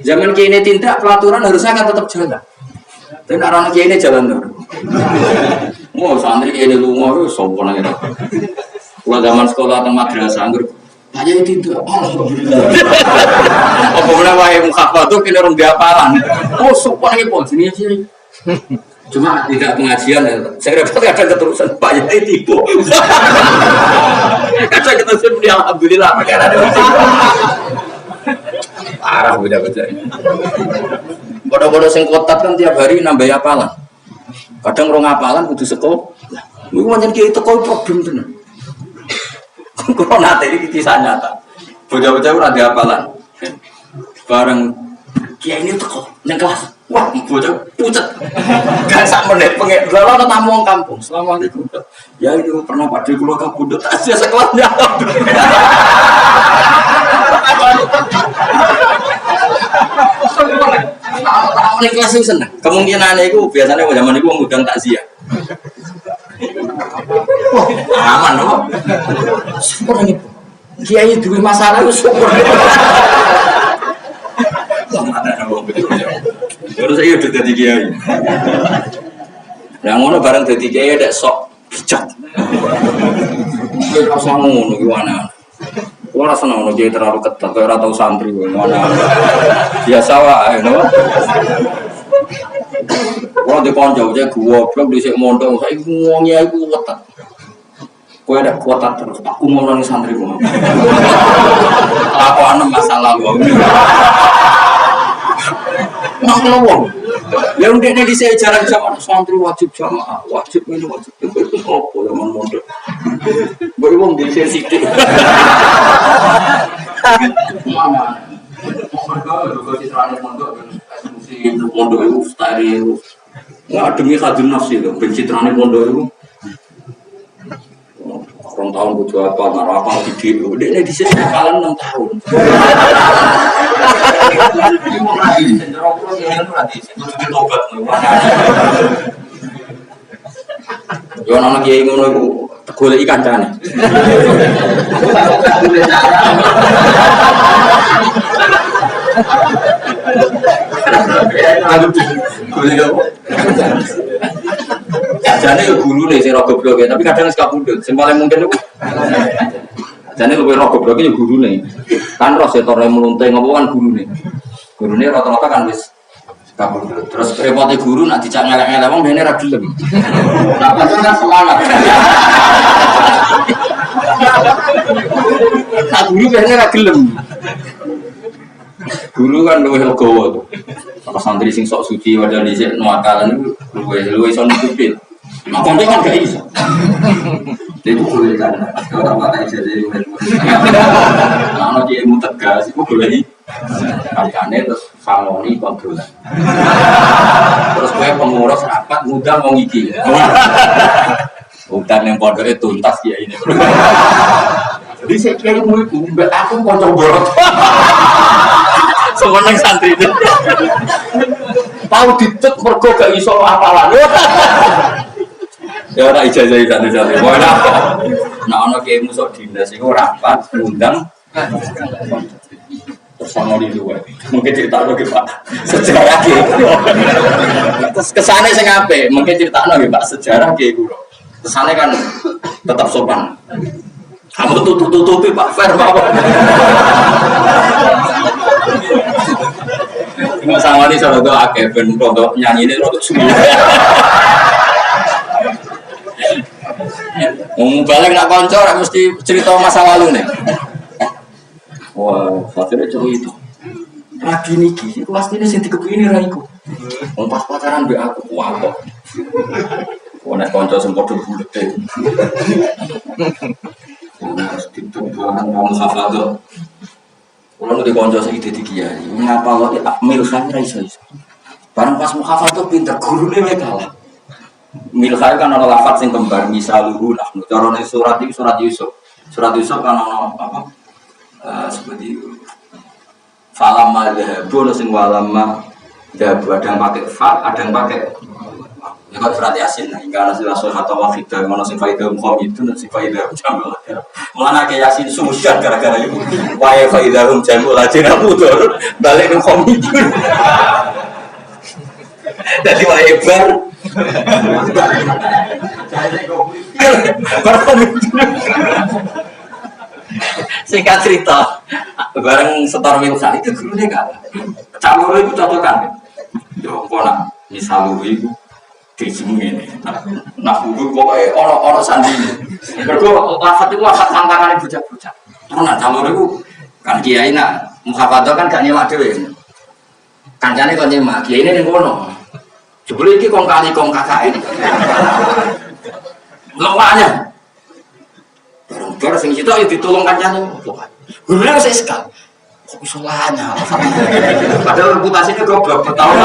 Zaman kiai ini tindak pelaturan harusnya kan tetap jalan. Dan orang kiai ini jalan terus. Oh santri kiai ini lunga itu sombong lagi. Kalau zaman sekolah atau madrasah anggur. Aja itu alhamdulillah. Apa boleh wae mukhafat tuh kena orang diapalan. Oh sopan lagi pun sini sini. Cuma tidak pengajian ya. Saya dapat kadang keterusan Pak Yai tipu. Kadang keterusan dia alhamdulillah perkara ada. Parah beda beda. Bodoh-bodoh sing kotat kan tiap hari nambah apalan. Kadang orang apalan kudu sekolah. Iku pancen kiai teko problem tenan. Kalau nanti ini kisah nyata, bocah-bocah udah ada apalan, bareng kiai ini teko neng kelas, wah bocah pucat, gak sak menit pengen, lalu tamu kampung, assalamualaikum, ya itu pernah pada keluar kampung, tak sih sekelasnya, tamu neng kelas itu seneng, kemungkinan itu biasanya zaman itu mengundang takziah. Wah, aman loh. Syukur ini. Kiai duwe masalah itu syukur. Terus saya udah jadi kiai. Yang ngono bareng jadi kiai ada sok bijak. Kita sama ngono gimana? Gua rasa ngono kiai terlalu ketat. Kau rata santri gimana? Biasa wae, no. Kalau di konco aja gua belum disek mondong, saya ngomongnya itu kuat. Kau ada kuat terus, aku mau nangis santri gua. Aku anu masalah gua. Nang lowong. Yang dia di saya jarang sama santri wajib jamaah, wajib ini wajib itu apa yang mondong. Baru mau di saya sidik. Mana? Mereka juga di sana mondok, asumsi mondok itu steril. Nggak demi hadir nafsi loh, pencitraan pondok itu. Orang tahun butuh apa, nggak apa video. Dia di sini kalian 6 tahun. Jangan anak kiai ngono itu golek ikan cane. Jane yo guru nih sing rogo blok tapi kadang suka pundut. Sing paling mungkin itu jane luwih rogo blok yo guru nih. Kan ros setore melunting apa kan guru nih. Gurune rata-rata kan wis kabundut. Terus repote guru nak dicak ngelek-ngelek wong dene ra gelem. Lah kan semangat. Nah guru biasanya ra gelem. Guru kan luwih legowo tuh. Kalau santri sing sok suci wadah dhisik nuakalan itu luwih iso nutupi. Mak konco kan gak iso. Itu boleh kan. Ora mata iso jadi luwih. Ana ki ilmu tegas iku boleh iki. Kancane terus famoni kontrolan. Terus kowe pengurus rapat ngundang wong iki. Udan yang pondoke tuntas kiai ini. Jadi saya kiai mu iku mbek aku kanca borot. Semeneng santri itu tahu ditet mergo gak iso apalan. Ya ora ijazah satu-satu. Ora. Nah ono kiai musuh dinas iku rapat ngundang bersama di luar. Mungkin cerita lagi Pak sejarah kiai. Terus kesane sing apik, mungkin cerita lagi Pak sejarah kiai kulo. Kesane kan tetap sopan. Kamu tutup-tutupi Pak Fer Pak. Nggak sama nih soal itu akeh ben untuk nyanyi ini untuk semua. Balik nak konco mesti cerita masa lalu nih. Wah, akhirnya coba itu. Lagi niki, aku pasti ini sing dikepini raiku. Wong pas pacaran mbek aku kuat. Wong nek konco sing padha bulete. Harus dituduhan kamu hafal. Kalau di konco sing dadi kiai, ngapa lo milkhan ra iso. Barang pas mukhafal tuh pinter gurune wae kalah. Milkhan kan ana lafaz sing kembar misaluhu nah carane surat iki surat Yusuf. Surat Yusuf kan ana apa? Seperti falamma dhahabu sing walamma dhahabu ada yang pakai fa, ada yang pakai lewat surat Yasin. Hingga nasi rasul atau wafidah mana sing faidah itu nasi faidah jamul. Mana ke Yasin susah gara-gara itu. Wae faidahum jamul aja mudur balik ke itu. Jadi wae bar. Singkat cerita, bareng setor Wilson itu gurunya kalah. Calon itu cocokan. Yo pola misal itu disini. Nah guru pokoknya orang sandi. Mergo lafat itu lafat tantangan bocah-bocah. Tenan calon itu kan kiai nak muhafadah kan gak nyemak dhewe. Kancane kon nyemak, kiai ini ning kono. Jebule iki kong kali kong kakake. Lawanya. Barang sing situ ayo ditolong kancane. Gurune wis sekal. Kok iso lanya. Padahal reputasinya goblok bertahun.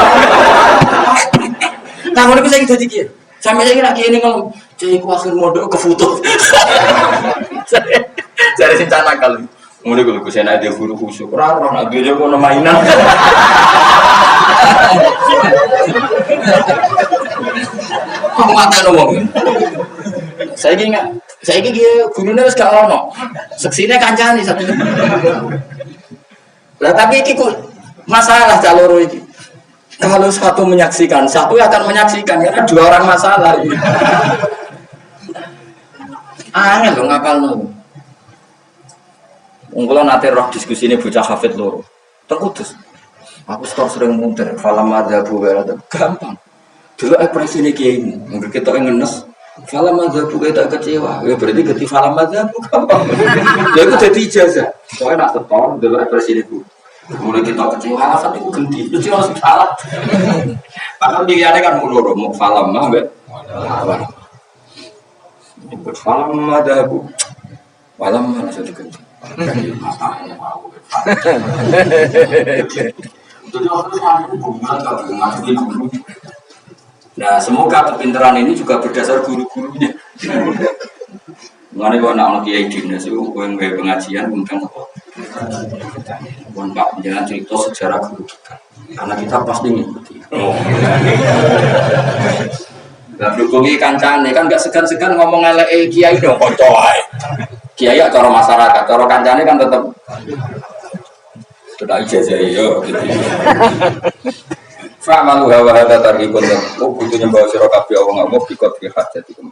Nah, ngono iku saiki dadi kiye. Sampe saiki lagi ini ngomong, "Cek ku akhir mondok ke foto." Jare sing nakal. Ngono iku Gus enak dia guru khusyuk. Ora ana dhewe kono mainan. Kok mata wong. Saiki enggak. Saiki gurune wis gak ono. Seksine kancane satu. Lah tapi iki kok masalah caloro iki. Kalau satu menyaksikan, satu akan menyaksikan karena dua orang masalah. Angel lho ngapalno. Wong kula nate roh diskusi ini bocah hafid loro. Teng Kudus. Aku sering muter, falam madhabu berada gampang. Dulu ekspresine kiai ini, mungkin kita ngenes. Falam madhabu kita kecewa, ya berarti ganti falam madhabu gampang. Ya itu jadi ijazah. Pokoknya nak setor dulu ekspresine ku. Mulai kita kecewa, lafaz itu ganti, itu harus salah. Padahal dia kan mulur, mau falam mah be. Falam madhabu, falam mana sudah ganti. Nah, semoga kepintaran ini juga berdasar guru-gurunya. Mengenai kalau nak kiai dinas itu pengajian tentang apa? Pak, jangan cerita sejarah guru kita, karena kita pasti ngikuti. Nah, dukungi kancane kan nggak segan-segan ngomong elek kiai dong, koncoai. Kiai ya cara masyarakat, cara kancane kan tetap sudah ijazah yo. Fa'malu hawa hadza tarikun. Oh butuhnya bawa sira kabeh wong ngomong bikot fi hajatikum.